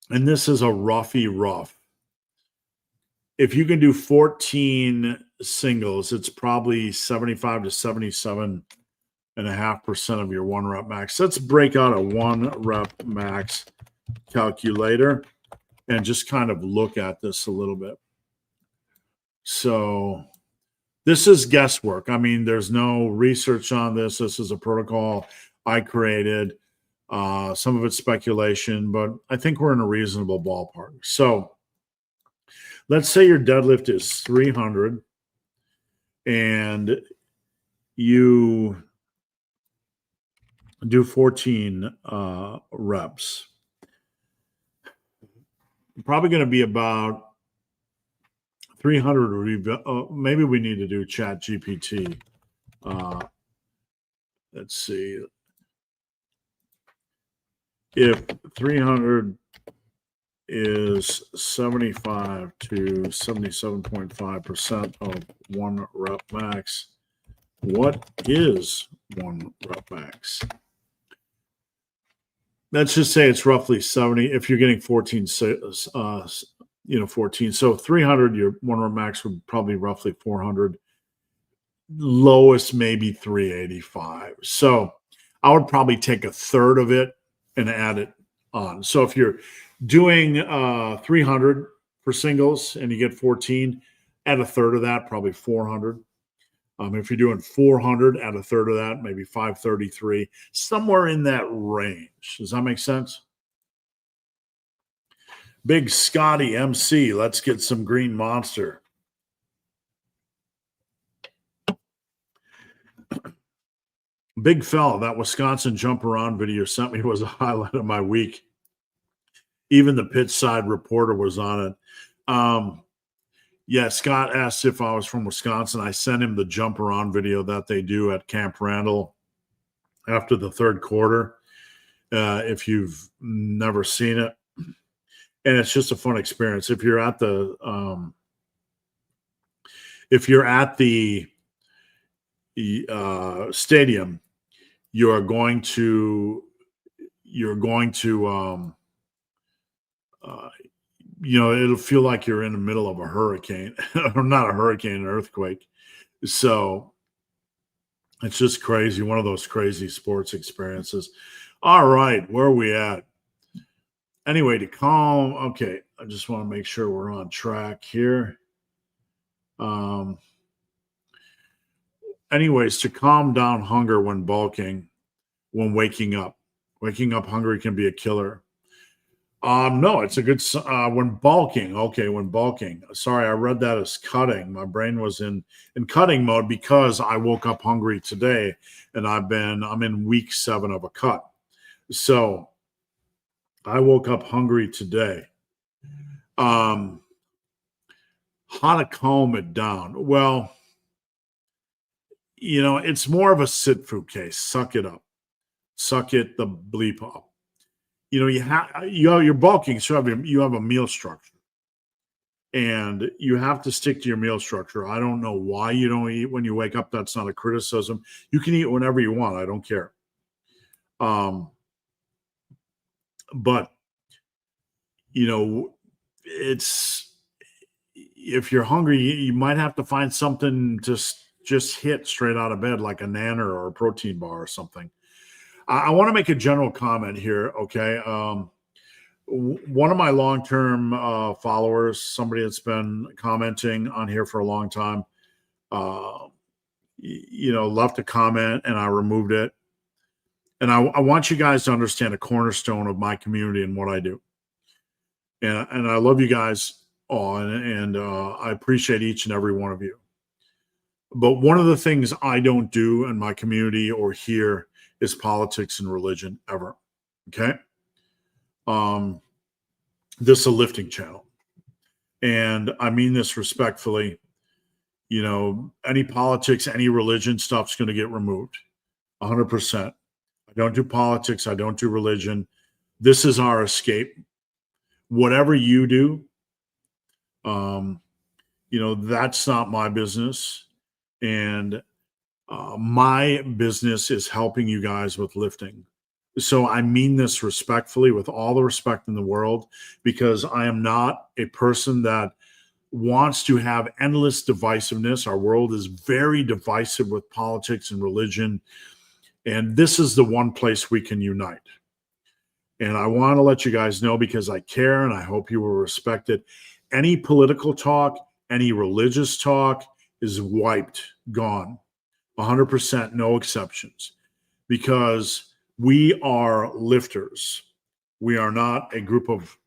and this is a roughy rough, if you can do 14 singles, it's probably 75 to 77.5% of your 1 rep max. Let's break out a 1 rep max calculator and just kind of look at this a little bit. So this is guesswork. I mean, there's no research on this. This is a protocol I created. Some of it's speculation, but I think we're in a reasonable ballpark. So let's say your deadlift is 300 and you do 14 reps. Probably going to be about 300. Maybe we need to do Chat GPT. Let's see. If 300 is 75 to 77.5% of 1 rep max, what is 1 rep max? Let's just say it's roughly 70. If you're getting 14, 14. So 300, your 1 rep max would probably roughly 400. Lowest maybe 385. So I would probably take a third of it and add it on. So if you're doing 300 for singles and you get 14, add a third of that, probably 400. If you're doing 400, add a third of that, maybe 533, somewhere in that range. Does that make sense? Big Scotty MC, let's get some green monster. Big fella, that Wisconsin jump around video sent me was a highlight of my week. Even the pitch side reporter was on it. Yeah, Scott asked if I was from Wisconsin. I sent him the jump around video that they do at Camp Randall after the third quarter. If you've never seen it, and it's just a fun experience. If you're at the stadium, you're going to it'll feel like you're in the middle of a hurricane, or not a hurricane, an earthquake. So it's just crazy. One of those crazy sports experiences. All right, where are we at? Anyway, to calm. Okay, I just want to make sure we're on track here. Anyways, to calm down hunger when bulking, when waking up. Waking up hungry can be a killer. No, it's a good when bulking. Okay, when bulking. Sorry, I read that as cutting. My brain was in cutting mode because I woke up hungry today, and I'm in week 7 of a cut. So I woke up hungry today. How to calm it down? Well, it's more of a sit-through case. Suck it up. Suck it the bleep up. You're bulking, so you have a meal structure. and you have to stick to your meal structure. I don't know why you don't eat when you wake up. That's not a criticism. You can eat whenever you want. I don't care. But it's, if you're hungry, you might have to find something to just hit straight out of bed, like a Nana or a protein bar or something. I want to make a general comment here. Okay. One of my long-term followers, somebody that's been commenting on here for a long time, left a comment and I removed it. And I want you guys to understand a cornerstone of my community and what I do. And I love you guys all, and I appreciate each and every one of you. But one of the things I don't do in my community or here is politics and religion ever. Okay. This is a lifting channel. And I mean this respectfully. Any politics, any religion stuff's going to get removed. 100%. I don't do politics. I don't do religion. This is our escape. Whatever you do, that's not my business. And my business is helping you guys with lifting. So I mean this respectfully, with all the respect in the world, because I am not a person that wants to have endless divisiveness. Our world is very divisive with politics and religion. And this is the one place we can unite. And I want to let you guys know, because I care and I hope you will respect it. Any political talk, any religious talk is wiped, gone. 100%, no exceptions. Because we are lifters. We are not a group of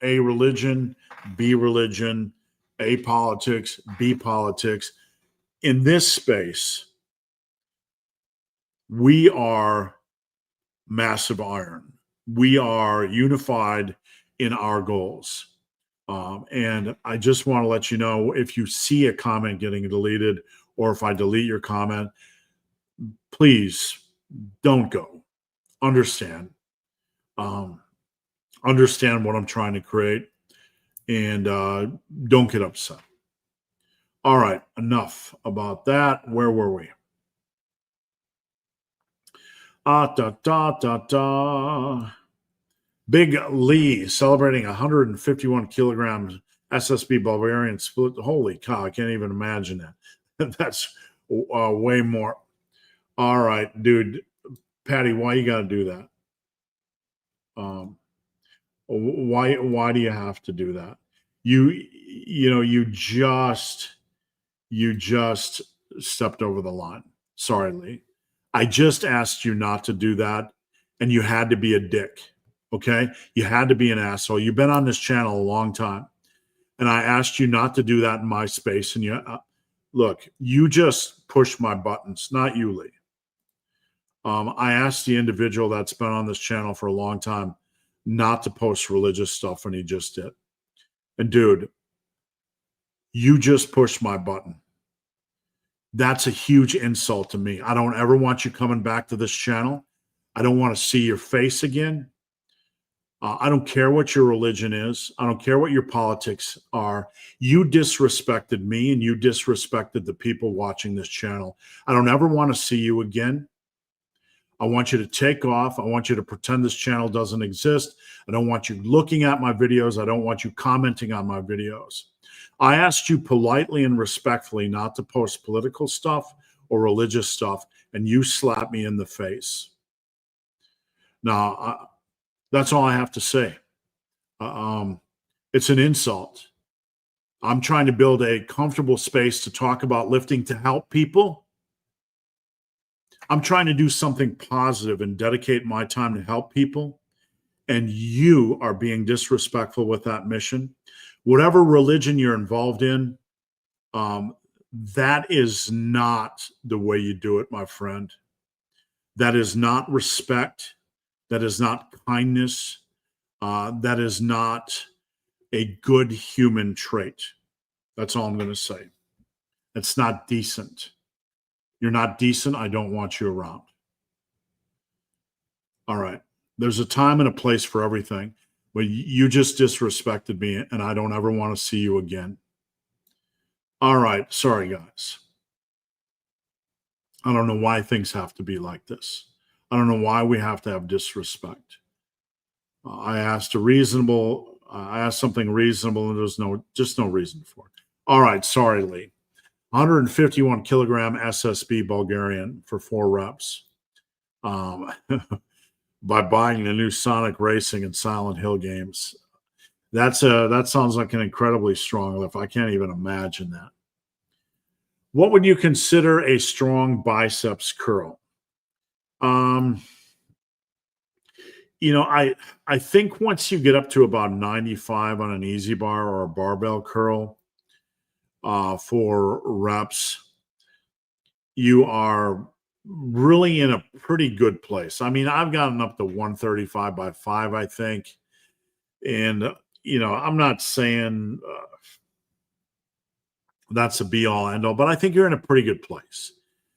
A religion, B religion, A politics, B politics. In this space, we are massive iron. We are unified in our goals. And I just want to let you know, if you see a comment getting deleted, or if I delete your comment, please don't go. Understand. Understand what I'm trying to create, and don't get upset. All right, enough about that. Where were we? Big Lee celebrating 151 kilograms SSB Bulgarian split. Holy cow, I can't even imagine that. That's way more. All right, dude. Patty, why you got to do that? Why do you have to do that? You just stepped over the line. Sorry, Lee. I just asked you not to do that, and you had to be a dick. Okay? You had to be an asshole. You've been on this channel a long time, and I asked you not to do that in my space, and look, you just pushed my buttons, not you, Lee. I asked the individual that's been on this channel for a long time not to post religious stuff, and he just did. And dude, you just pushed my button. That's a huge insult to me. I don't ever want you coming back to this channel. I don't want to see your face again. I don't care what your religion is. I don't care what your politics are. You disrespected me, and you disrespected the people watching this channel. I don't ever want to see you again. I want you to take off. I want you to pretend this channel doesn't exist. I don't want you looking at my videos. I don't want you commenting on my videos. I asked you politely and respectfully not to post political stuff or religious stuff, and you slapped me in the face. Now, that's all I have to say. It's an insult. I'm trying to build a comfortable space to talk about lifting to help people. I'm trying to do something positive and dedicate my time to help people. And you are being disrespectful with that mission. Whatever religion you're involved in, that is not the way you do it, my friend. That is not respect. That is not kindness. That is not a good human trait. That's all I'm going to say. It's not decent. You're not decent. I don't want you around. All right. There's a time and a place for everything. but you just disrespected me, and I don't ever want to see you again. All right. Sorry, guys. I don't know why things have to be like this. I don't know why we have to have disrespect. I asked something reasonable, and there's just no reason for it. All right. Sorry, Lee. 151 kilogram SSB Bulgarian for 4 reps. By buying the new Sonic Racing and Silent Hill games. That sounds like an incredibly strong lift. I can't even imagine that. What would you consider a strong biceps curl? I think once you get up to about 95 on an easy bar or a barbell curl for reps, you are really in a pretty good place. I mean, I've gotten up to 135 by 5, I think. And, I'm not saying that's a be all end all, but I think you're in a pretty good place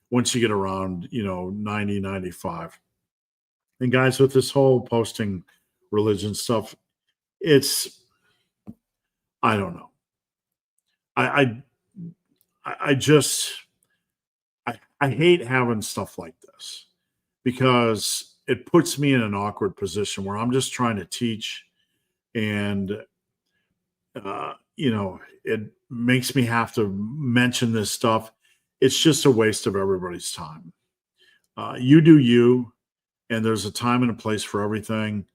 once you get around, 90, 95. And guys, with this whole posting religion stuff, I don't know. I hate having stuff like this because it puts me in an awkward position where I'm just trying to teach, and it makes me have to mention this stuff. It's just a waste of everybody's time. You do you, and there's a time and a place for everything.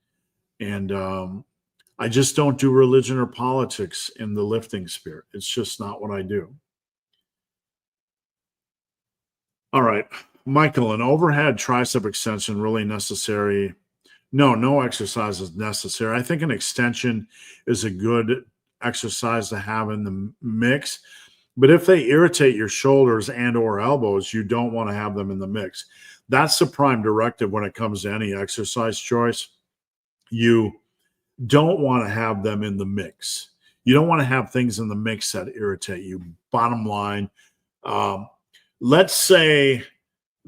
And I just don't do religion or politics in the lifting sphere. It's just not what I do. All right, Michael, an overhead tricep extension really necessary? No exercise is necessary. I think an extension is a good exercise to have in the mix. But if they irritate your shoulders and or elbows, you don't want to have them in the mix. That's the prime directive when it comes to any exercise choice. You don't want to have them in the mix. You don't want to have things in the mix that irritate you. Bottom line, let's say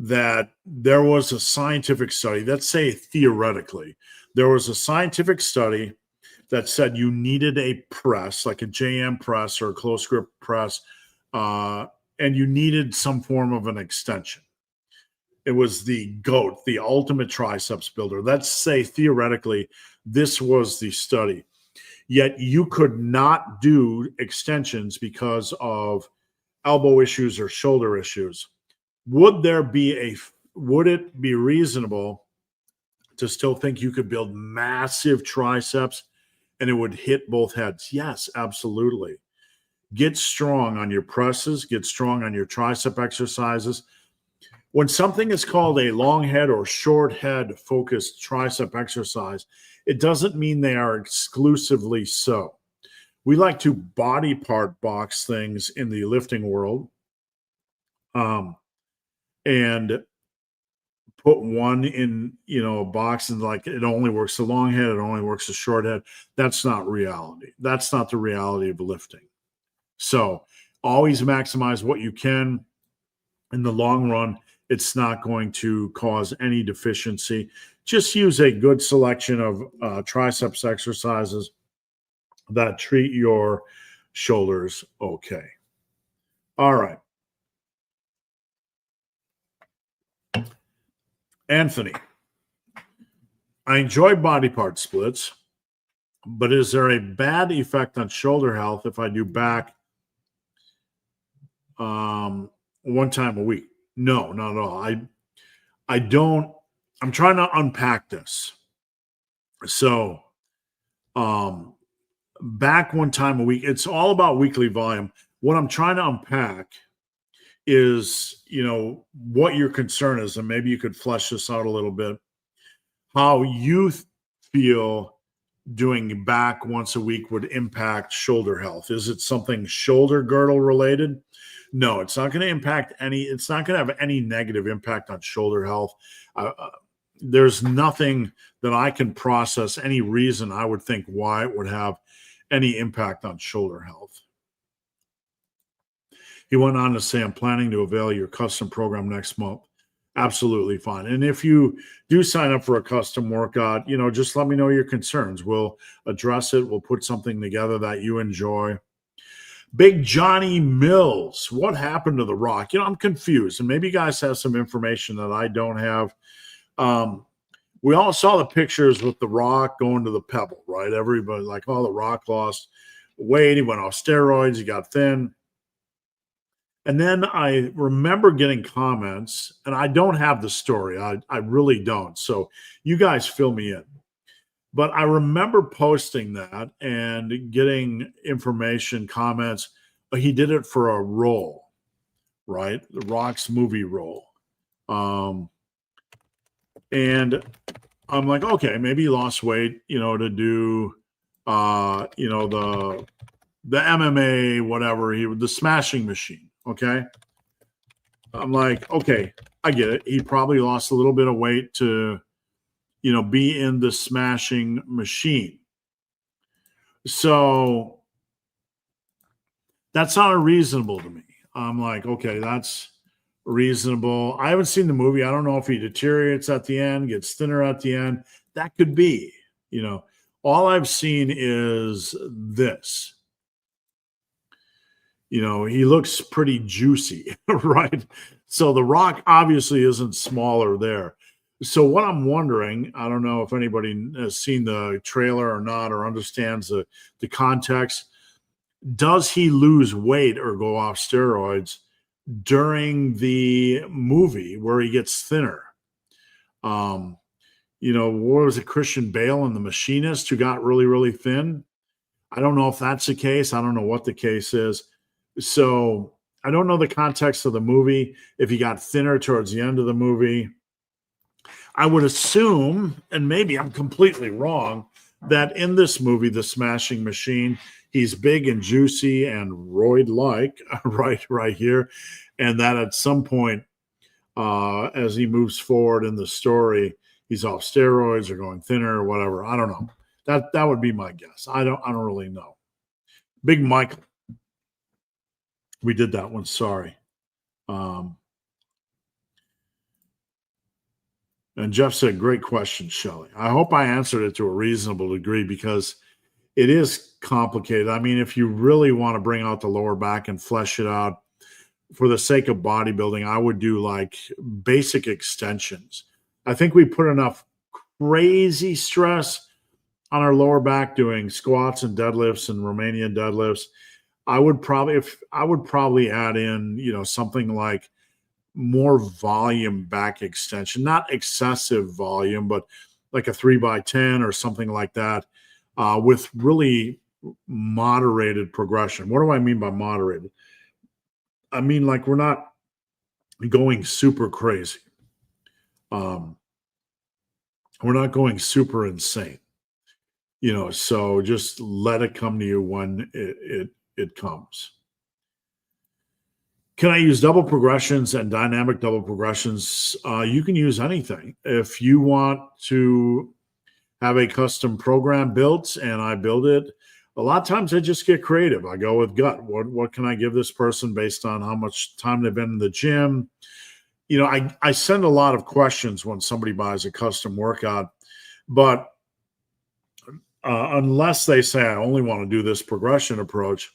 that there was a scientific study, let's say theoretically, there was a scientific study that said you needed a press, like a JM press or a close grip press, and you needed some form of an extension. It was the GOAT, the ultimate triceps builder. Let's say theoretically, this was the study. Yet you could not do extensions because of elbow issues or shoulder issues. Would it be reasonable to still think you could build massive triceps and it would hit both heads? Yes, absolutely. Get strong on your presses, get strong on your tricep exercises. When something is called a long head or short head focused tricep exercise, it doesn't mean they are exclusively so. We like to body part box things in the lifting world. And put one in, a box and like it only works the long head, it only works the short head. That's not reality. That's not the reality of lifting. So always maximize what you can. In the long run, it's not going to cause any deficiency. Just use a good selection of triceps exercises that treat your shoulders okay. All right. Anthony, I enjoy body part splits, but is there a bad effect on shoulder health if I do back one time a week? No, not at all. I don't. I'm trying to unpack this. So, back one time a week, it's all about weekly volume. What I'm trying to unpack is, what your concern is, and maybe you could flesh this out a little bit. How you feel doing back once a week would impact shoulder health. Is it something shoulder girdle related? No, it's not going to impact it's not going to have any negative impact on shoulder health. There's nothing that I can process, any reason I would think why it would have any impact on shoulder health. He went on to say, I'm planning to avail your custom program next month. Absolutely fine. And if you do sign up for a custom workout, just let me know your concerns. We'll address it. We'll put something together that you enjoy. Big Johnny Mills, what happened to The Rock? I'm confused, and maybe you guys have some information that I don't have. We all saw the pictures with The Rock going to the Pebble, right? Everybody like, oh, The Rock lost weight. He went off steroids. He got thin. And then I remember getting comments, and I don't have the story. I really don't. So you guys fill me in. But I remember posting that and getting information, comments. He did it for a role, right? The Rock's movie role. And I'm like, okay, maybe he lost weight, to do, the MMA, whatever, the smashing machine. Okay. I'm like, okay, I get it. He probably lost a little bit of weight to, be in the smashing machine. So that sounded reasonable to me. I'm like, okay, that's reasonable. I haven't seen the movie. I don't know if he deteriorates at the end, gets thinner at the end. That could be, all I've seen is this. He looks pretty juicy, right? So The Rock obviously isn't smaller there. So what I'm wondering, I don't know if anybody has seen the trailer or not, or understands the context. Does he lose weight or go off steroids during the movie where he gets thinner? What was it, Christian Bale and The Machinist, who got really, really thin? I don't know if that's the case. I don't know what the case is. So I don't know the context of the movie, if he got thinner towards the end of the movie. I would assume, and maybe I'm completely wrong, that in this movie, The Smashing Machine, he's big and juicy and roid-like, right here, and that at some point, as he moves forward in the story, he's off steroids or going thinner or whatever. I don't know. That would be my guess. I don't really know. Big Michael. We did that one. Sorry. And Jeff said, great question, Shelley. I hope I answered it to a reasonable degree, because it is complicated. I mean, if you really want to bring out the lower back and flesh it out for the sake of bodybuilding, I would do like basic extensions. I think we put enough crazy stress on our lower back doing squats and deadlifts and Romanian deadlifts. I would probably add in, something like more volume back extension, not excessive volume, but like a 3x10 or something like that, with really moderated progression. What do I mean by moderated? I mean, like, we're not going super crazy. We're not going super insane, so just let it come to you when it comes. Can I use double progressions and dynamic double progressions? You can use anything. If you want to have a custom program built and I build it, a lot of times I just get creative. I go with gut. What can I give this person based on how much time they've been in the gym? I send a lot of questions when somebody buys a custom workout, but unless they say, I only want to do this progression approach,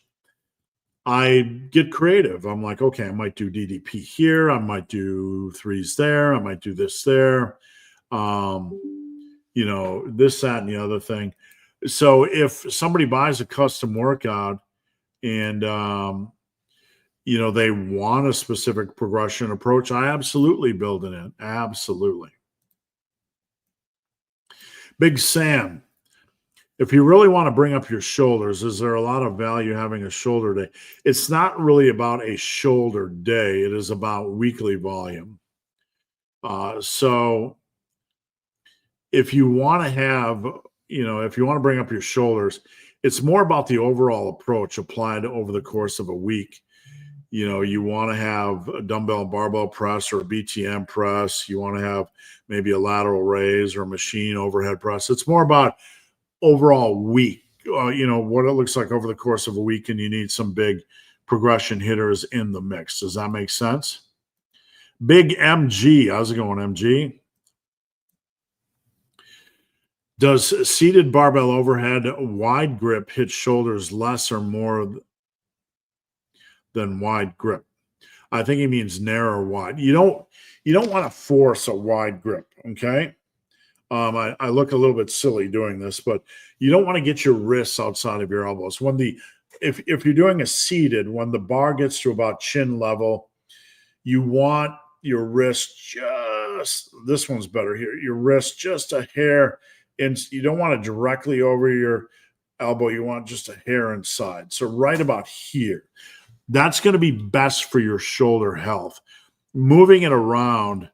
I get creative. I'm like, okay, I might do DDP here. I might do threes there. I might do this there. This, that, and the other thing. So if somebody buys a custom workout and, they want a specific progression approach, I absolutely build it in. Absolutely. Big Sam. If you really want to bring up your shoulders, is there a lot of value having a shoulder day? It's not really about a shoulder day. It is about weekly volume. So if you want to have, if you want to bring up your shoulders, it's more about the overall approach applied over the course of a week. You want to have a dumbbell and barbell press or a BTM press. You want to have maybe a lateral raise or a machine overhead press. It's more about overall week, what it looks like over the course of a week, and you need some big progression hitters in the mix. Does that make sense? Big MG. How's it going, MG? Does seated barbell overhead wide grip hit shoulders less or more than wide grip? I think he means narrow or wide. You don't want to force a wide grip, okay? I look a little bit silly doing this, but you don't want to get your wrists outside of your elbows. If you're doing a seated, when the bar gets to about chin level, you want your wrist just, this one's better here, your wrist just a hair, and you don't want it directly over your elbow. You want just a hair inside. So right about here. That's going to be best for your shoulder health. Moving it around,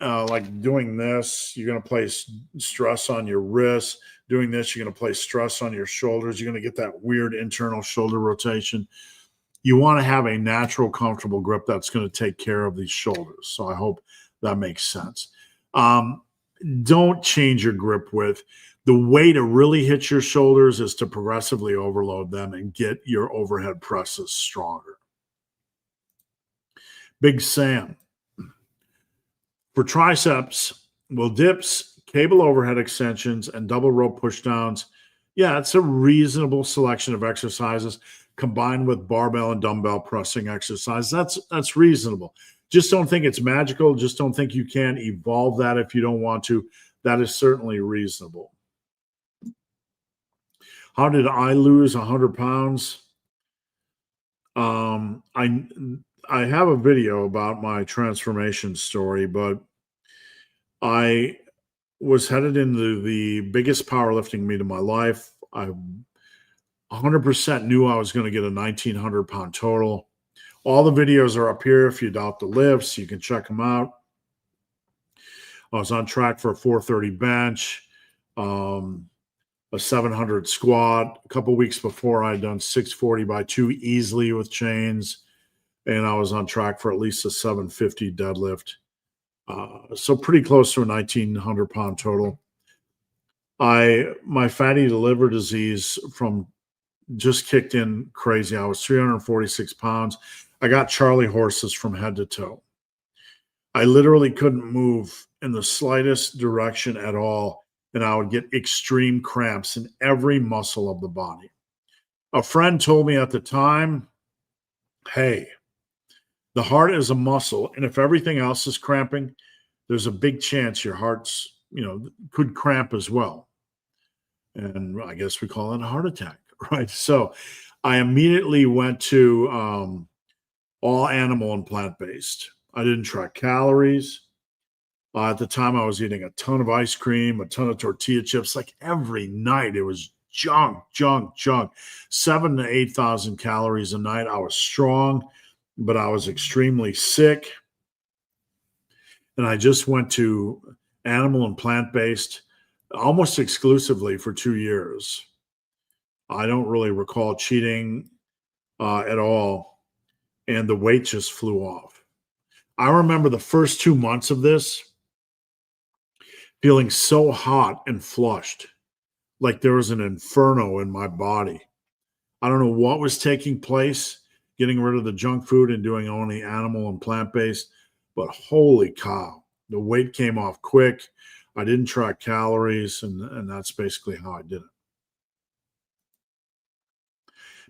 like doing this, you're going to place stress on your wrists. Doing this, you're going to place stress on your shoulders. You're going to get that weird internal shoulder rotation. You want to have a natural, comfortable grip that's going to take care of these shoulders. So I hope that makes sense. Don't change your grip width. The way to really hit your shoulders is to progressively overload them and get your overhead presses stronger. Big Sam. For triceps, will dips, cable overhead extensions, and double rope pushdowns, yeah, it's a reasonable selection of exercises combined with barbell and dumbbell pressing exercise. That's reasonable. Just don't think it's magical. Just don't think you can evolve that if you don't want to. That is certainly reasonable. How did I lose 100 pounds? I have a video about my transformation story, but I was headed into the biggest powerlifting meet of my life. I 100% knew I was going to get a 1,900 pound total. All the videos are up here. If you doubt the lifts, you can check them out. I was on track for a 430 bench, a 700 squat. A couple weeks before, I had done 640 by 2 easily with chains, and I was on track for at least a 750 deadlift. So pretty close to a 1,900 pound total. My fatty liver disease from just kicked in crazy. I was 346 pounds. I got Charlie horses from head to toe. I literally couldn't move in the slightest direction at all, and I would get extreme cramps in every muscle of the body. A friend told me at the time, hey, the heart is a muscle, and if everything else is cramping, there's a big chance your heart's, could cramp as well. And I guess we call it a heart attack, right? So I immediately went to all animal and plant-based. I didn't track calories. At the time, I was eating a ton of ice cream, a ton of tortilla chips. Like every night, it was junk. 7,000 to 8,000 calories a night. I was strong, but I was extremely sick. And I just went to animal and plant-based almost exclusively for 2 years. I don't really recall cheating at all. And the weight just flew off. I remember the first 2 months of this feeling so hot and flushed, like there was an inferno in my body. I don't know what was taking place, getting rid of the junk food and doing only animal and plant-based, but holy cow, the weight came off quick. I didn't track calories, and that's basically how I did it.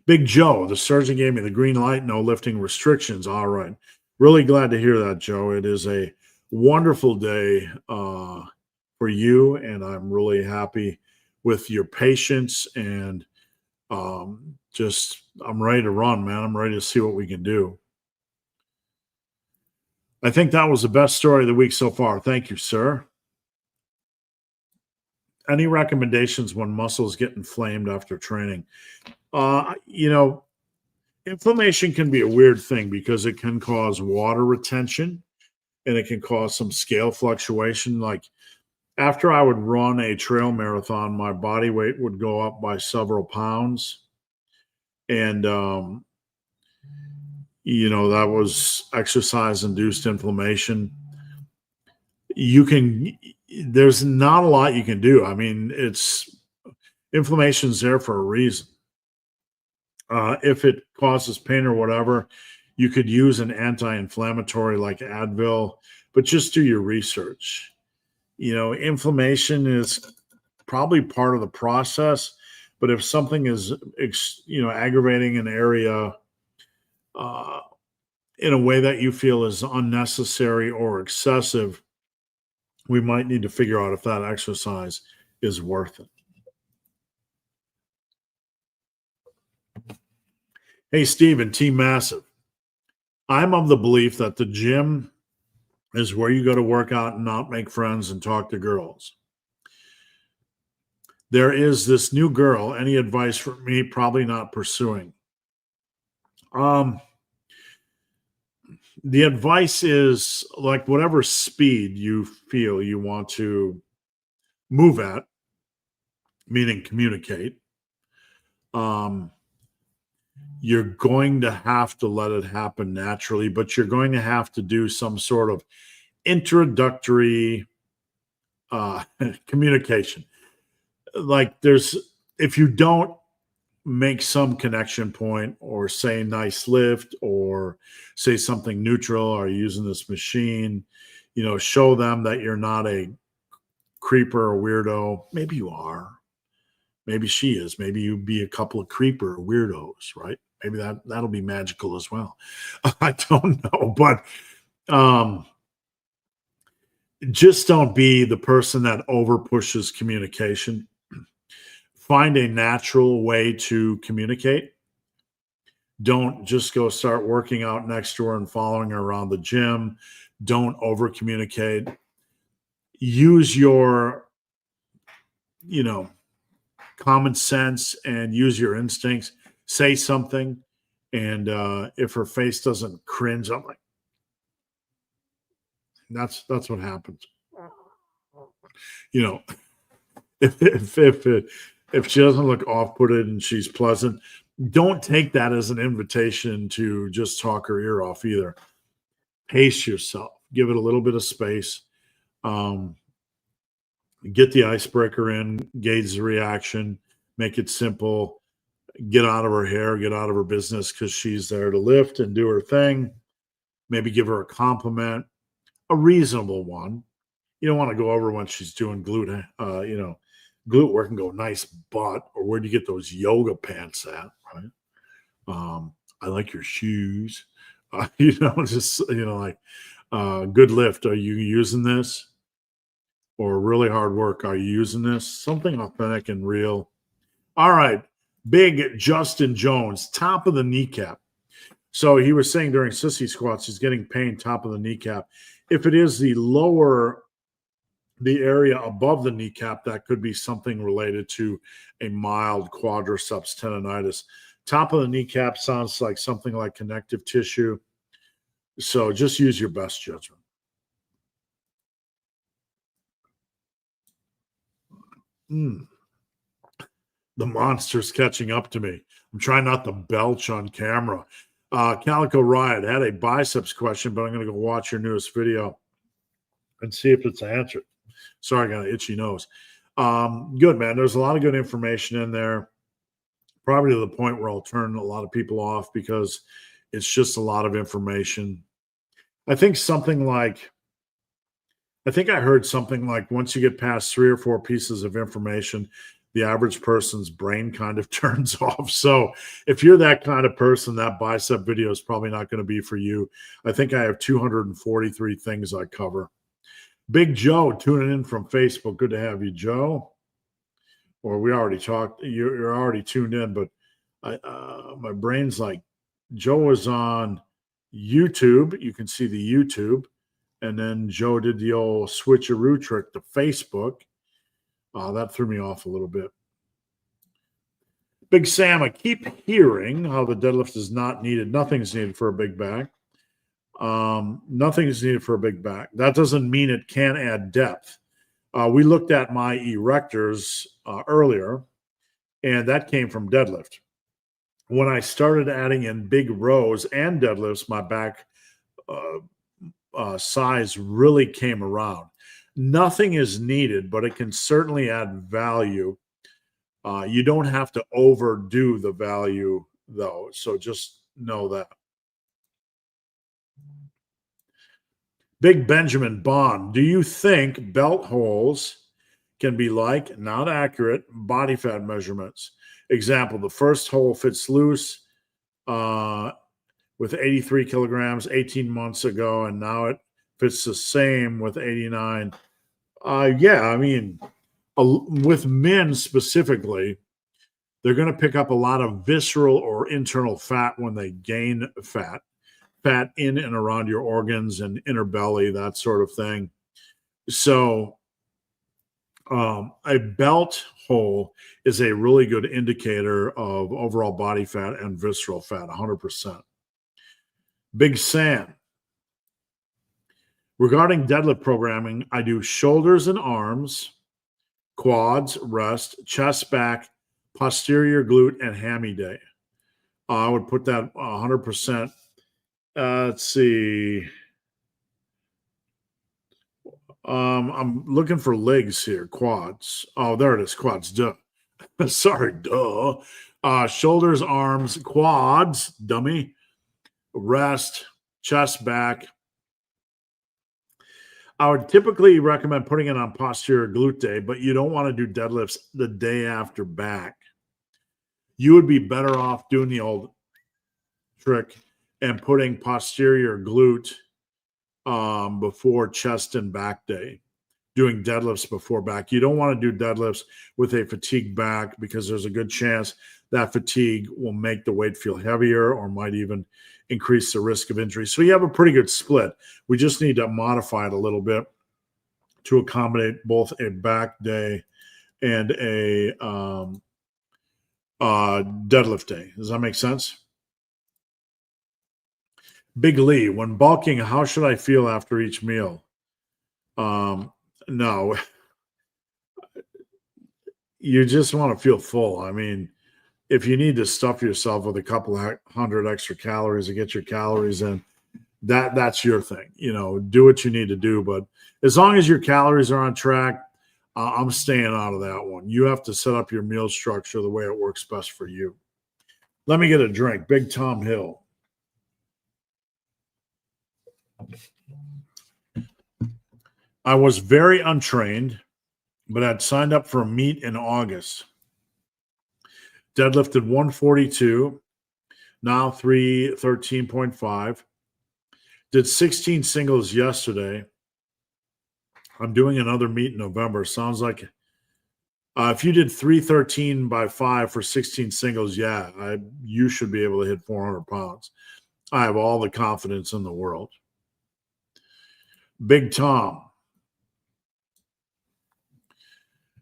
Big Joe, the surgeon gave me the green light, no lifting restrictions. All right. Really glad to hear that, Joe. It is a wonderful day for you, and I'm really happy with your patience, and I'm ready to run, man. I'm ready to see what we can do. I think that was the best story of the week so far. Thank you, sir. Any recommendations when muscles get inflamed after training? Inflammation can be a weird thing because it can cause water retention and it can cause some scale fluctuation. Like after I would run a trail marathon, my body weight would go up by several pounds. And, that was exercise-induced inflammation. There's not a lot you can do. I mean, inflammation's there for a reason. If it causes pain or whatever, You could use an anti-inflammatory like Advil, but just do your research. Inflammation is probably part of the process, but if something is, aggravating an area uh, in a way that you feel is unnecessary or excessive, we might need to figure out if that exercise is worth it. Hey, Steven, Team Massive. I'm of the belief that the gym is where you go to work out and not make friends and talk to girls. There is this new girl. Any advice for me? Probably not pursuing. The advice is like whatever speed you feel you want to move at, meaning communicate. You're going to have to let it happen naturally, but you're going to have to do some sort of introductory communication. Like if you don't make some connection point or say nice lift or say something neutral or using this machine, show them that you're not a creeper or weirdo. Maybe you are. Maybe she is. Maybe you be a couple of creeper weirdos, right? Maybe that'll be magical as well. I don't know, but just don't be the person that over pushes communication. Find a natural way to communicate. Don't just go start working out next to her and following her around the gym. Don't over communicate. Use your, common sense and use your instincts. Say something, and if her face doesn't cringe, I'm like, that's what happens. If she doesn't look off-putted and she's pleasant, don't take that as an invitation to just talk her ear off either. Pace yourself. Give it a little bit of space. Get the icebreaker in, gauge the reaction, make it simple. Get out of her hair, get out of her business because she's there to lift and do her thing. Maybe give her a compliment, a reasonable one. You don't want to go over when she's doing glute work and go, nice butt, or where do you get those yoga pants at, right? I like your shoes. Good lift. Are you using this? Or really hard work. Are you using this? Something authentic and real. All right. Big Justin Jones, top of the kneecap. So he was saying during sissy squats, he's getting pain top of the kneecap. If it is the area above the kneecap, that could be something related to a mild quadriceps tendonitis. Top of the kneecap sounds like something like connective tissue. So just use your best judgment. The monster's catching up to me. I'm trying not to belch on camera. Calico Riot had a biceps question, but I'm going to go watch your newest video and see if it's answered. Sorry, I got an itchy nose. Good, man. There's a lot of good information in there. Probably to the point where I'll turn a lot of people off because it's just a lot of information. I think I heard something like once you get past 3 or 4 pieces of information, the average person's brain kind of turns off. So if you're that kind of person, that bicep video is probably not going to be for you. I think I have 243 things I cover. Big Joe tuning in from Facebook. Good to have you, Joe. Or we already talked. You're already tuned in, but my brain's like, Joe was on YouTube. You can see the YouTube. And then Joe did the old switcheroo trick to Facebook. That threw me off a little bit. Big Sam, I keep hearing how the deadlift is not needed. Nothing's needed for a big back. Nothing is needed for a big back. That doesn't mean it can't add depth. We looked at my erectors earlier, and that came from deadlift. When I started adding in big rows and deadlifts, my back size really came around. Nothing is needed, but it can certainly add value. You don't have to overdo the value, though. So just know that. Big Benjamin Bond, do you think belt holes can be like not accurate body fat measurements? Example, the first hole fits loose with 83 kilograms 18 months ago, and now it fits the same with 89. Yeah, I mean, with men specifically, they're going to pick up a lot of visceral or internal fat when they gain fat in and around your organs and inner belly, that sort of thing. So a belt hole is a really good indicator of overall body fat and visceral fat, 100%. Big Sam, regarding deadlift programming, I do shoulders and arms, quads, rest, chest, back, posterior glute, and hammy day. I would put that 100%. Let's see. I'm looking for legs here. Quads. Oh, there it is. Quads. Duh. Sorry. Duh. Shoulders, arms, quads. Dummy. Rest. Chest, back. I would typically recommend putting it on posterior glute day, but you don't want to do deadlifts the day after back. You would be better off doing the old trick and putting posterior glute before chest and back day, doing deadlifts before back. You don't want to do deadlifts with a fatigued back because there's a good chance that fatigue will make the weight feel heavier or might even increase the risk of injury. So you have a pretty good split. We just need to modify it a little bit to accommodate both a back day and a deadlift day. Does that make sense? Big Lee, when bulking, how should I feel after each meal? No, you just want to feel full. I mean, if you need to stuff yourself with a couple hundred extra calories to get your calories in, that's your thing. You know, do what you need to do. But as long as your calories are on track, I'm staying out of that one. You have to set up your meal structure the way it works best for you. Let me get a drink. Big Tom Hill. I was very untrained, but I'd signed up for a meet in August. Deadlifted 142, now 313.5. Did 16 singles yesterday. I'm doing another meet in November. Sounds like if you did 313 by 5 for 16 singles, yeah, you should be able to hit 400 pounds. I have all the confidence in the world. Big Tom.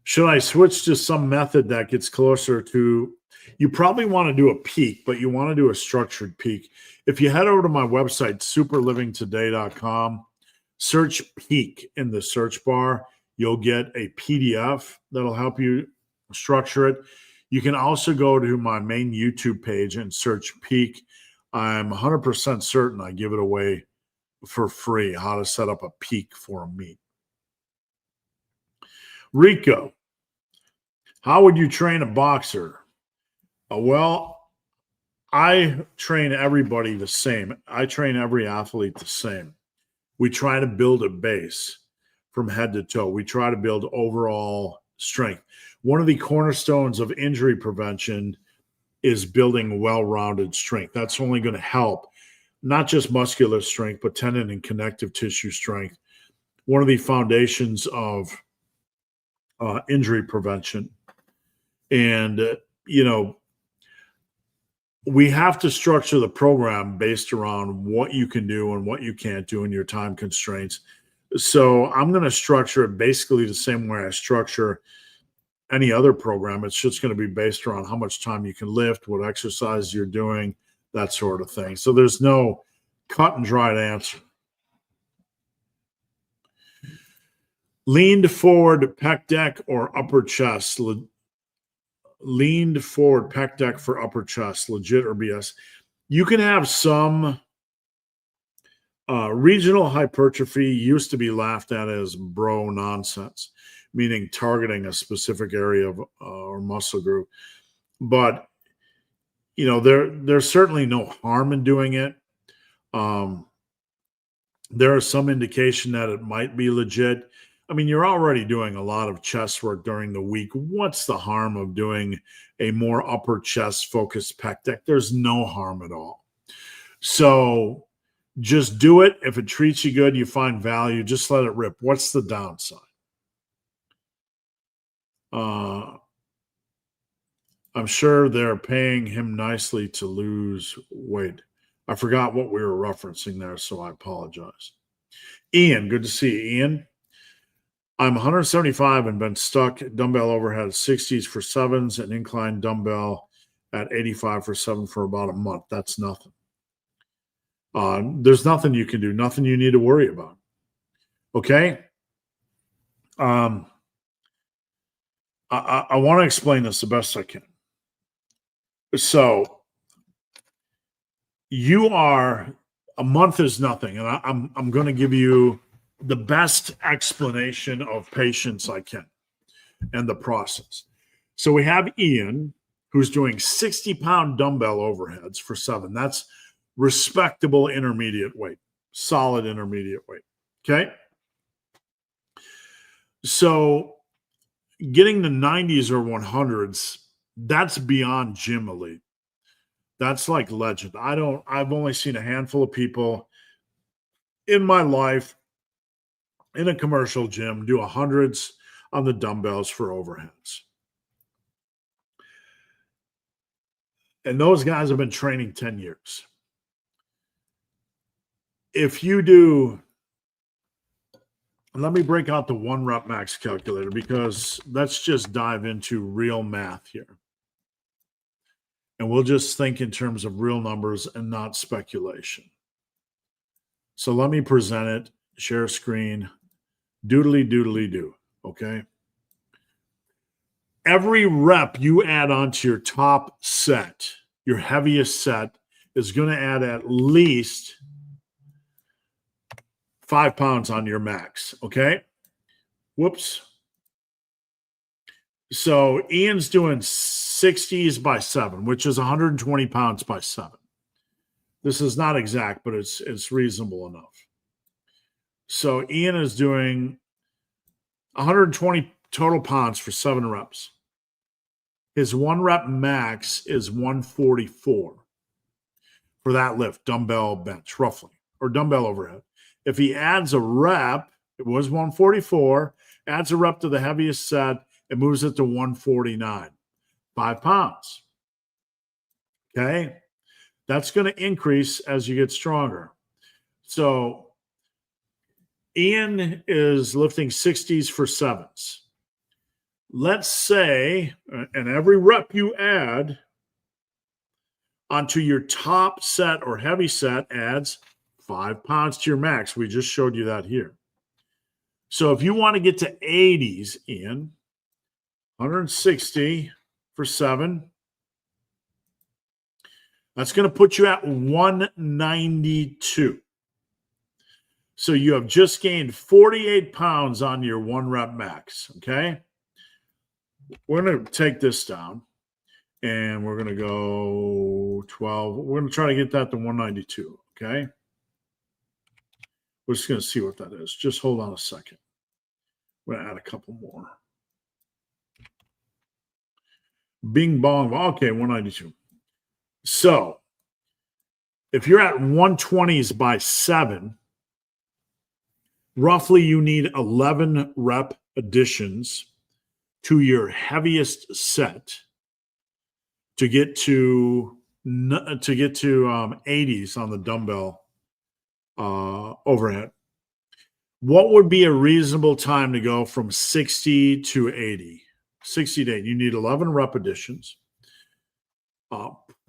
Should I switch to some method that gets closer to, you probably want to do a peak, but you want to do a structured peak. If you head over to my website, superlivingtoday.com, search peak in the search bar, you'll get a PDF that'll help you structure it. You can also go to my main YouTube page and search peak. I'm 100% certain I give it away for free, how to set up a peak for a meet. Rico, how would you train a boxer? Well, I train everybody the same. I train every athlete the same. We try to build a base from head to toe. We try to build overall strength. One of the cornerstones of injury prevention is building well-rounded strength. That's only going to help not just muscular strength, but tendon and connective tissue strength. One of the foundations of injury prevention. And, we have to structure the program based around what you can do and what you can't do in your time constraints. So I'm going to structure it basically the same way I structure any other program. It's just going to be based around how much time you can lift, what exercise you're doing, that sort of thing. So there's no cut and dried answer. Leaned forward pec deck or upper chest. Leaned forward pec deck for upper chest, legit or BS. You can have some regional hypertrophy used to be laughed at as bro nonsense, meaning targeting a specific area of or muscle group. But there's certainly no harm in doing it. There is some indication that it might be legit. I mean, you're already doing a lot of chest work during the week. What's the harm of doing a more upper chest focused pec deck? There's no harm at all. So just do it. If it treats you good, you find value, just let it rip. What's the downside? I'm sure they're paying him nicely to lose weight. I forgot what we were referencing there, so I apologize. Ian, good to see you, Ian. I'm 175 and been stuck dumbbell overhead 60s for sevens and incline dumbbell at 85 for seven for about a month. That's nothing. There's nothing you can do, nothing you need to worry about. Okay? I want to explain this the best I can. So you are, a month is nothing, and I'm going to give you the best explanation of patience I can and the process. So we have Ian, who's doing 60-pound dumbbell overheads for seven. That's respectable intermediate weight, solid intermediate weight. Okay. So getting the 90s or 100s, that's beyond gym elite. That's like legend. I've only seen a handful of people in my life in a commercial gym do 100s on the dumbbells for overheads. And those guys have been training 10 years. If you do, let me break out the 1 rep max calculator, because let's just dive into real math here. And we'll just think in terms of real numbers and not speculation. So let me present it, share screen, doodly doodly do, okay? Every rep you add onto your top set, your heaviest set, is going to add at least 5 pounds on your max, okay? Whoops. So Ian's doing 60s by 7, which is 120 pounds by 7. This is not exact, but it's reasonable enough. So Ian is doing 120 total pounds for 7 reps. His 1 rep max is 144 for that lift, dumbbell bench, roughly, or dumbbell overhead. If he adds a rep, it was 144, adds a rep to the heaviest set, it moves it to 149, 5 pounds. Okay? That's going to increase as you get stronger. So Ian is lifting 60s for 7s. Let's say, and every rep you add onto your top set or heavy set adds 5 pounds to your max. We just showed you that here. So if you want to get to 80s, Ian, 160 for 7, that's going to put you at 192. So you have just gained 48 pounds on your 1 rep max, okay? We're going to take this down, and we're going to go 12. We're going to try to get that to 192, okay? We're just going to see what that is. Just hold on a second. We're going to add a couple more. Bing bong. Okay, 192. So if you're at 120s by 7, roughly you need 11 rep additions to your heaviest set to get to 80s on the dumbbell overhead. What would be a reasonable time to go from 60 to 80? 60 to 80. You need 11 rep additions,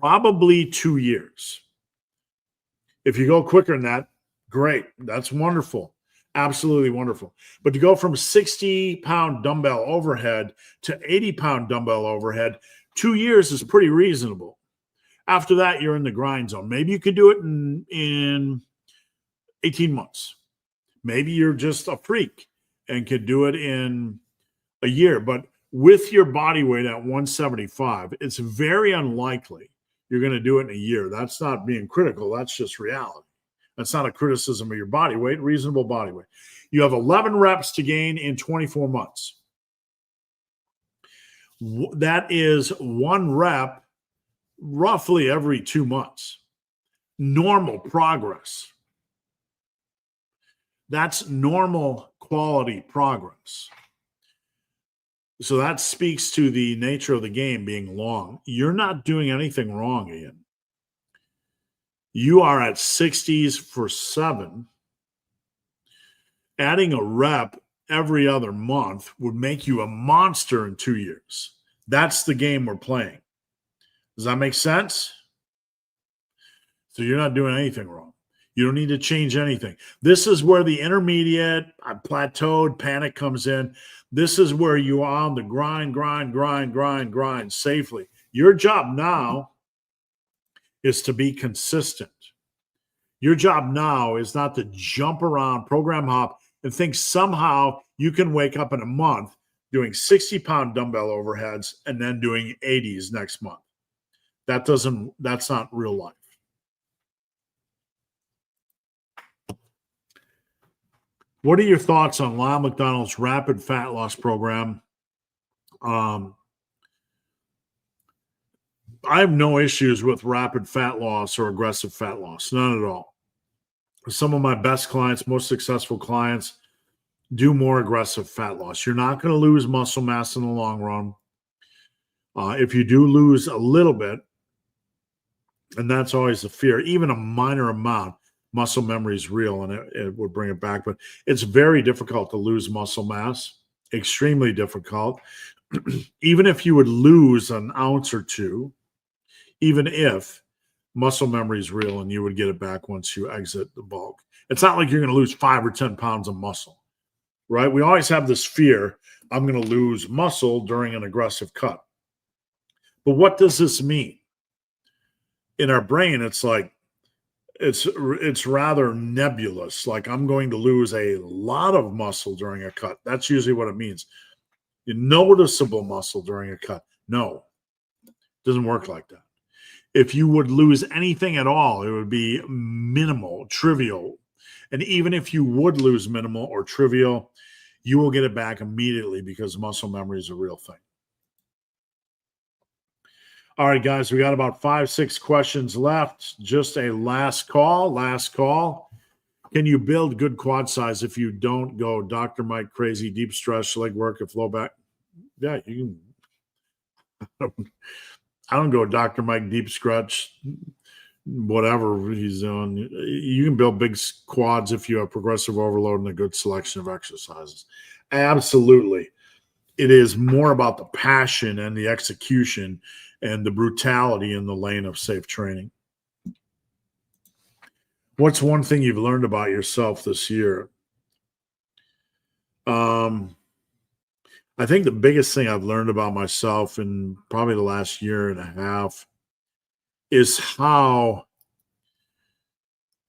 probably 2 years. If you go quicker than that, great. That's wonderful. Absolutely wonderful. But to go from 60-pound dumbbell overhead to 80-pound dumbbell overhead, 2 years is pretty reasonable. After that, you're in the grind zone. Maybe you could do it in 18 months. Maybe you're just a freak and could do it in a year. But with your body weight at 175, it's very unlikely you're going to do it in a year. That's not being critical. That's just reality. That's not a criticism of your body weight, reasonable body weight. You have 11 reps to gain in 24 months. That is 1 rep roughly every 2 months. Normal progress. That's normal quality progress. So that speaks to the nature of the game being long. You're not doing anything wrong, Ian. You are at 60s for 7. Adding a rep every other month would make you a monster in 2 years. That's the game we're playing. Does that make sense? So you're not doing anything wrong. You don't need to change anything. This is where the intermediate, plateaued, panic comes in. This is where you are on the grind safely. Your job now is to be consistent. Your job now is not to jump around, program hop, and think somehow you can wake up in a month doing 60-pound dumbbell overheads and then doing 80s next month. That's not real life. What are your thoughts on Lyle McDonald's rapid fat loss program? I have no issues with rapid fat loss or aggressive fat loss, none at all. Some of my best clients, most successful clients, do more aggressive fat loss. You're not going to lose muscle mass in the long run. If you do lose a little bit, and that's always the fear, even a minor amount, muscle memory is real and it would bring it back. But it's very difficult to lose muscle mass, extremely difficult. Even if you would lose an ounce or two, even if muscle memory is real and you would get it back once you exit the bulk. It's not like you're going to lose 5 or 10 pounds of muscle, right? We always have this fear, I'm going to lose muscle during an aggressive cut. But what does this mean? In our brain, it's like, it's rather nebulous. Like I'm going to lose a lot of muscle during a cut. That's usually what it means. Noticeable muscle during a cut. No, it doesn't work like that. If you would lose anything at all, it would be minimal, trivial. And even if you would lose minimal or trivial, you will get it back immediately because muscle memory is a real thing. All right, guys, we got about 5-6 questions left. Just a last call. Can you build good quad size if you don't go Dr. Mike crazy, deep stretch, leg work, and flow back? Yeah, you can. I don't go Dr. Mike deep stretch, whatever he's doing. You can build big quads if you have progressive overload and a good selection of exercises. Absolutely. It is more about the passion and the execution and the brutality in the lane of safe training. What's one thing you've learned about yourself this year? I think the biggest thing I've learned about myself in probably the last year and a half is how,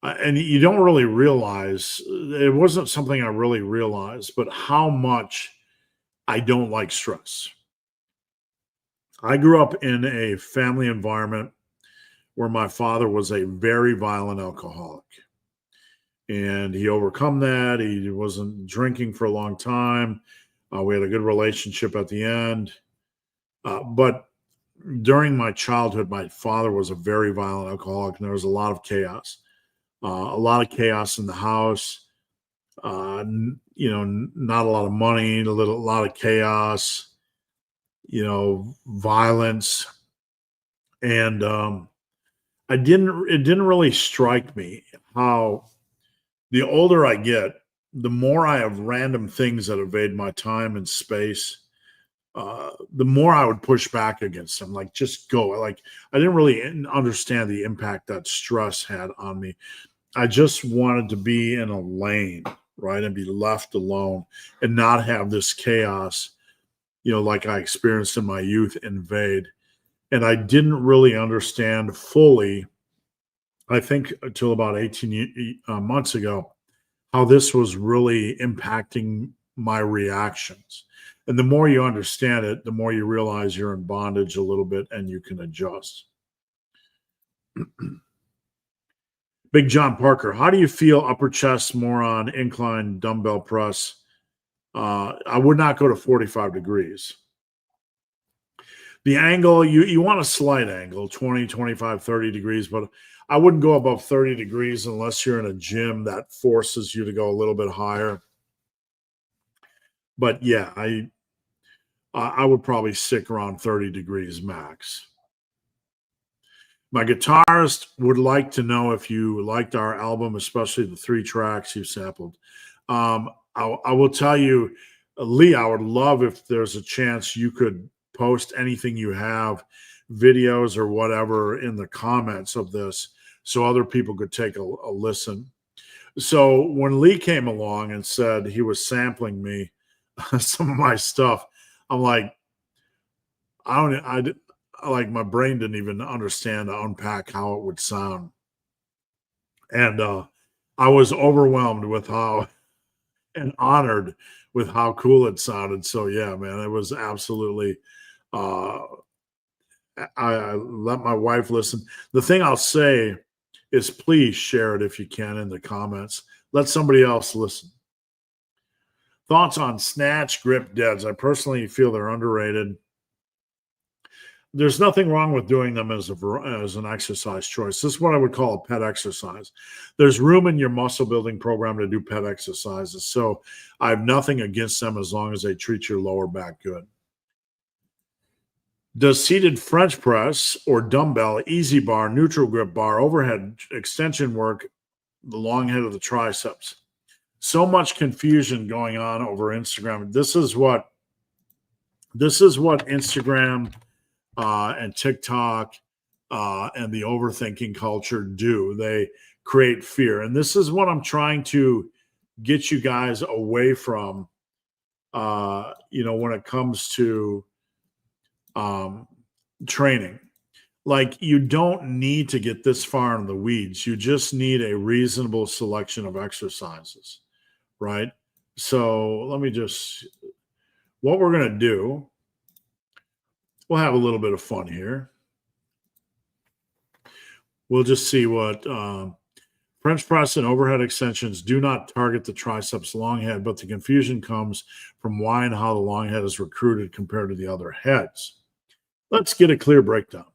and you don't really realize, it wasn't something I really realized, but how much I don't like stress. I grew up in a family environment where my father was a very violent alcoholic. And he overcome that. He wasn't drinking for a long time. We had a good relationship at the end. But during my childhood, my father was a very violent alcoholic, and there was a lot of chaos. A lot of chaos in the house. Not a lot of money, a lot of chaos. Violence. And it didn't really strike me how the older I get, the more I have random things that evade my time and space, the more I would push back against them. Like, just go. Like, I didn't really understand the impact that stress had on me. I just wanted to be in a lane, right, and be left alone and not have this chaos, like I experienced in my youth, invade. And I didn't really understand fully, I think until about 18 months ago, how this was really impacting my reactions. And the more you understand it, the more you realize you're in bondage a little bit and you can adjust. Big John Parker, how do you feel upper chest more on incline dumbbell press? I would not go to 45 degrees. The angle, you want a slight angle, 20, 25, 30 degrees, but I wouldn't go above 30 degrees unless you're in a gym that forces you to go a little bit higher. But yeah, I would probably stick around 30 degrees max. My guitarist would like to know if you liked our album, especially the 3 tracks you sampled. I will tell you, Lee, I would love if there's a chance you could post anything you have, videos or whatever, in the comments of this so other people could take a listen. So when Lee came along and said he was sampling me some of my stuff, I'm like, like my brain didn't even understand to unpack how it would sound. And I was overwhelmed with how and honored with how cool it sounded. So yeah, man, it was absolutely I let my wife listen. The thing I'll say is please share it if you can in the comments. Let somebody else listen. Thoughts on snatch grip deads? I personally feel they're underrated. There's nothing wrong with doing them as an exercise choice. This is what I would call a pet exercise. There's room in your muscle building program to do pet exercises. So I have nothing against them as long as they treat your lower back good. Does seated French press or dumbbell, easy bar, neutral grip bar, overhead extension work the long head of the triceps? So much confusion going on over Instagram. This is what Instagram and TikTok and the overthinking culture do. They create fear. And this is what I'm trying to get you guys away from, when it comes to training. Like, you don't need to get this far in the weeds. You just need a reasonable selection of exercises, right? So what we're going to do, we'll have a little bit of fun here. We'll just see what French press and overhead extensions do not target the triceps long head, but the confusion comes from why and how the long head is recruited compared to the other heads. Let's get a clear breakdown.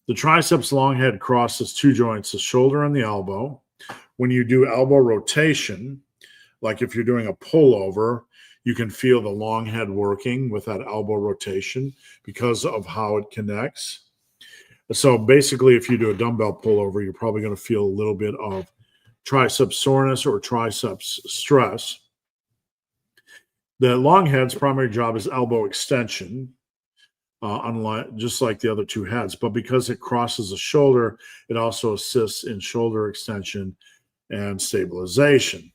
The triceps long head crosses 2 joints, the shoulder and the elbow. When you do elbow rotation, like if you're doing a pullover, you can feel the long head working with that elbow rotation because of how it connects. So basically, if you do a dumbbell pullover, you're probably going to feel a little bit of tricep soreness or triceps stress. The long head's primary job is elbow extension, just like the other 2 heads. But because it crosses the shoulder, it also assists in shoulder extension and stabilization.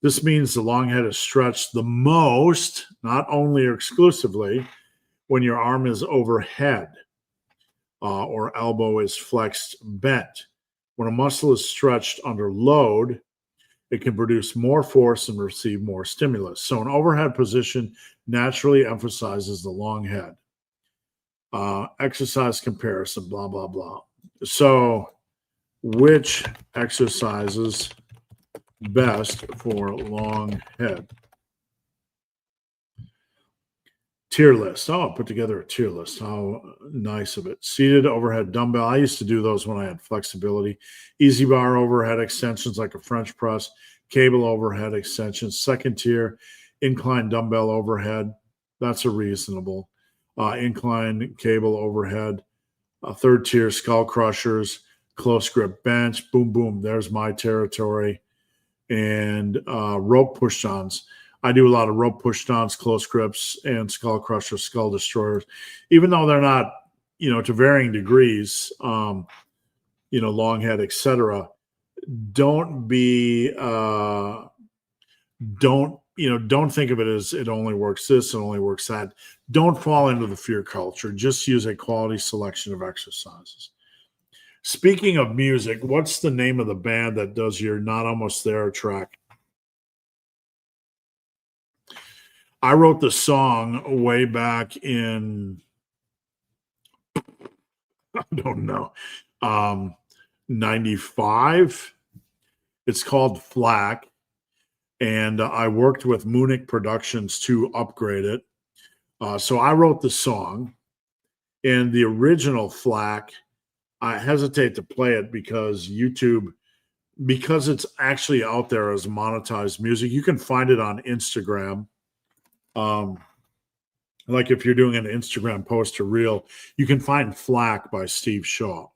This means the long head is stretched the most, not only or exclusively, when your arm is overhead or elbow is flexed bent. When a muscle is stretched under load, it can produce more force and receive more stimulus. So an overhead position naturally emphasizes the long head. Exercise comparison, blah, blah, blah. So which exercises best for long head? Tier list. Oh, I'll put together a tier list. How nice of it. Seated overhead dumbbell. I used to do those when I had flexibility. Easy bar overhead extensions like a French press. Cable overhead extensions. Second tier, incline dumbbell overhead. That's a reasonable. Incline cable overhead. Third tier, skull crushers. Close grip bench. Boom, boom. There's my territory. And rope push-ons. I do a lot of rope push-downs, close grips, and skull crushers, skull destroyers, even though they're not, to varying degrees, long head, etc. Don't think of it as it only works this, it only works that. Don't fall into the fear culture. Just use a quality selection of exercises. Speaking of music, what's the name of the band that does your Not Almost There track? I wrote the song way back in, I don't know, 95. It's called Flak. And I worked with Munich Productions to upgrade it. So I wrote the song. And the original Flak, I hesitate to play it because YouTube, because it's actually out there as monetized music. You can find it on Instagram. Like if you're doing an Instagram post or reel, you can find Flak by Steve Shaw.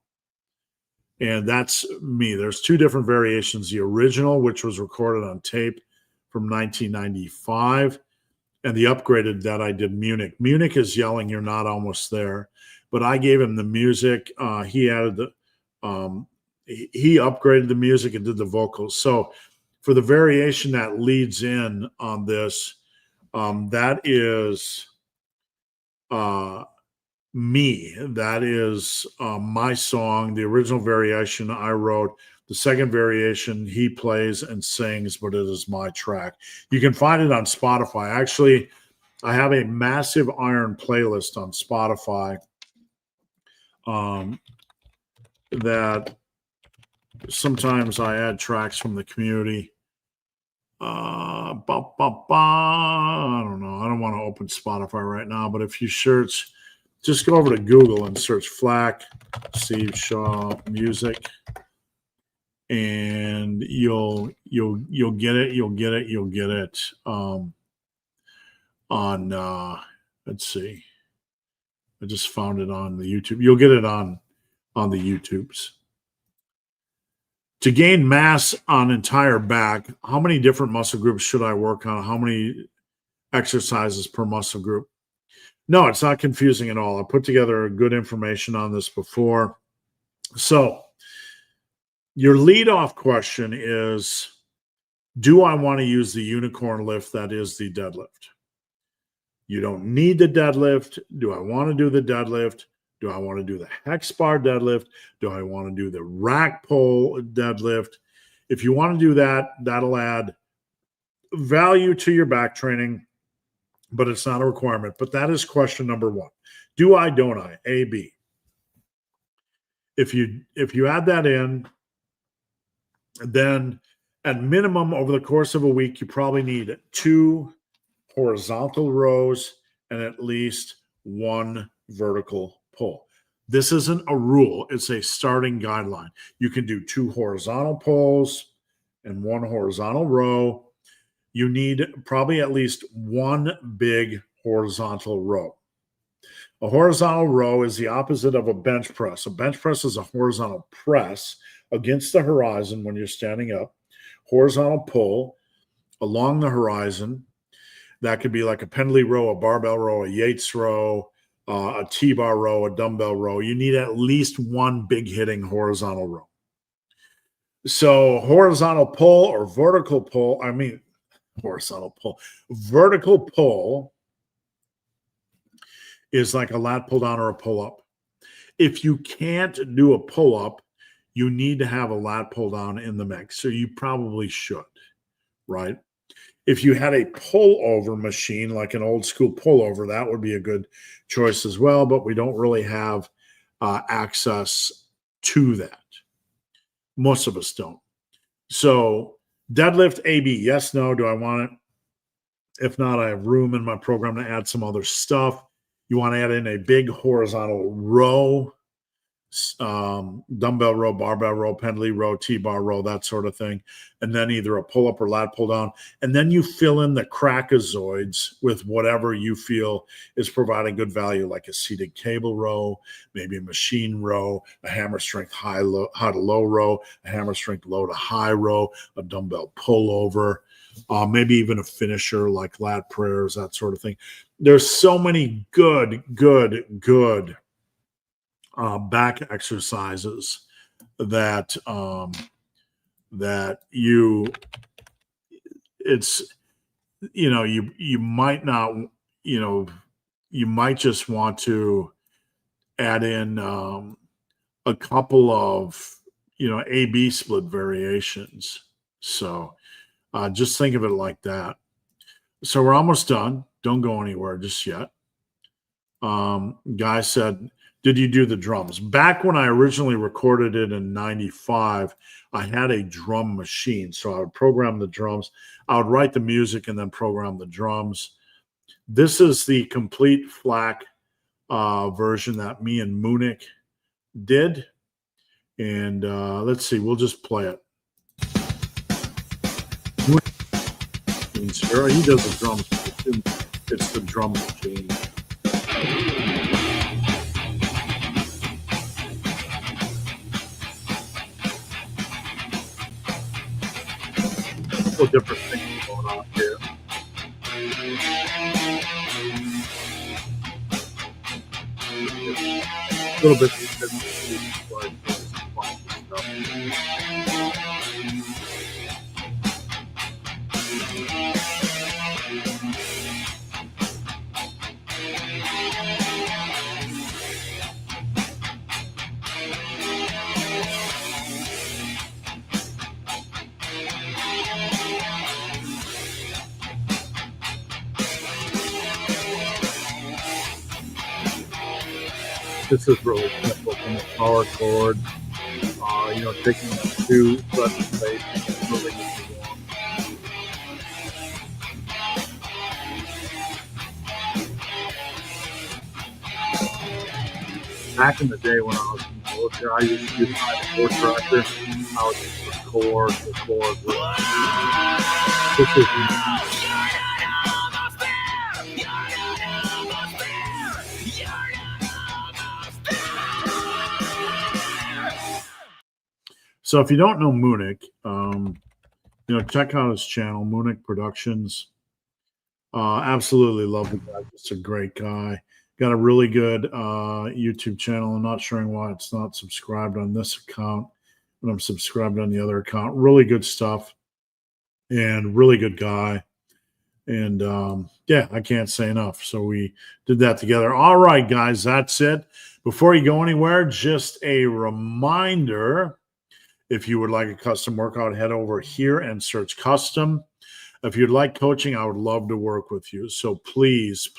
And that's me. There's two different variations. The original, which was recorded on tape from 1995, and the upgraded that I did Munich. Munich is yelling, "You're not almost there." But I gave him the music. He added the, he upgraded the music and did the vocals. So for the variation that leads in on this, that is me. That is my song. The original variation I wrote. The second variation he plays and sings, but it is my track. You can find it on Spotify. Actually, I have a massive iron playlist on Spotify that sometimes I add tracks from the community. I don't know. I don't want to open Spotify right now, but if you search, just go over to Google and search Flak, Steve Shaw music, and you'll get it. You'll get it. On let's see. I just found it on the YouTube. You'll get it on the YouTubes. To gain mass on entire back, how many different muscle groups should I work on? How many exercises per muscle group? No, it's not confusing at all. I put together good information on this before. So your leadoff question is, do I want to use the unicorn lift that is the deadlift? You don't need the deadlift. Do I want to do the deadlift? Do I want to do the hex bar deadlift? Do I want to do the rack pull deadlift? If you want to do that, that'll add value to your back training, but it's not a requirement. But that is question number one. Do I, don't I? A, B. If you add that in, then at minimum over the course of a week, you probably need 2 horizontal rows and at least 1 vertical pull. This isn't a rule. It's a starting guideline. You can do 2 horizontal pulls and 1 horizontal row. You need probably at least 1 big horizontal row. A horizontal row is the opposite of a bench press. A bench press is a horizontal press against the horizon when you're standing up. Horizontal pull along the horizon. That could be like a pendley row, a barbell row, a Yates row, a T-bar row, a dumbbell row. You need at least 1 big hitting horizontal row. So horizontal pull or vertical pull, horizontal pull. Vertical pull is like a lat pull down or a pull up. If you can't do a pull up, you need to have a lat pull down in the mix. So you probably should, right? If you had a pullover machine, like an old school pullover, that would be a good choice as well, but we don't really have access to that. Most of us don't. So deadlift AB, yes, no, do I want it? If not, I have room in my program to add some other stuff. You want to add in a big horizontal row, dumbbell row, barbell row, pendley row, T-bar row, that sort of thing. And then either a pull-up or lat pull-down. And then you fill in the crackazoids with whatever you feel is providing good value, like a seated cable row, maybe a machine row, a hammer strength high to low row, a hammer strength low to high row, a dumbbell pullover, maybe even a finisher like lat prayers, that sort of thing. There's so many good back exercises that you might not, you might just want to add in a couple of A-B split variations. So just think of it like that. So we're almost done. Don't go anywhere just yet. Guy said, did you do the drums? Back when I originally recorded it in 95, I had a drum machine. So I would program the drums. I would write the music and then program the drums. This is the complete FLAC version that me and Munich did. And let's see, we'll just play it. He does the drums. It's the drum machine. A different things going on here. A little bit. This is really simple from the power chord. Taking the two frets of bass and moving it along. Back in the day when I was in the military, I used to use my four tractor. I would just record. This is So if you don't know Munich, check out his channel, Munich Productions. Absolutely love the guy. Just a great guy. Got a really good YouTube channel. I'm not sure why it's not subscribed on this account, but I'm subscribed on the other account. Really good stuff and really good guy. And I can't say enough. So we did that together. All right, guys, that's it. Before you go anywhere, just a reminder. If you would like a custom workout, head over here and search custom. If you'd like coaching, I would love to work with you. So please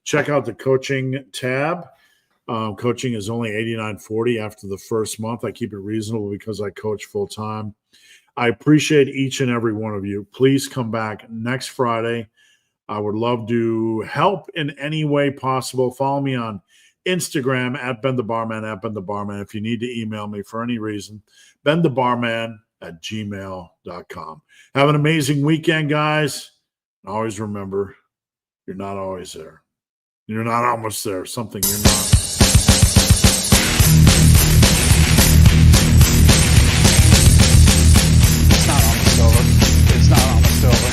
check out the coaching tab. Coaching is only $89.40 after the first month. I keep it reasonable because I coach full time. I appreciate each and every one of you. Please come back next Friday. I would love to help in any way possible. Follow me on Instagram at Ben the Barman, at Ben the Barman. If you need to email me for any reason, benthebarman@gmail.com. Have an amazing weekend, guys. And always remember, you're not always there. You're not almost there. Something you're not. It's not almost over. It's not almost over.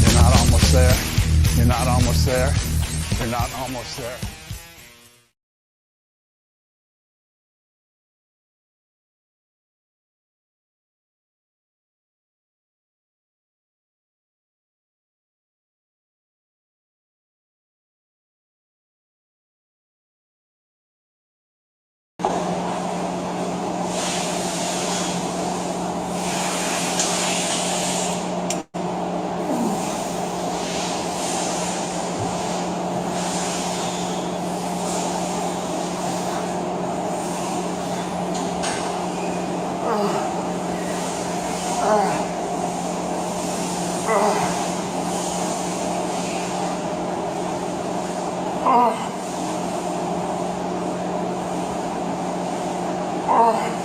You're not almost there. You're not almost there. You're not almost there. Oh.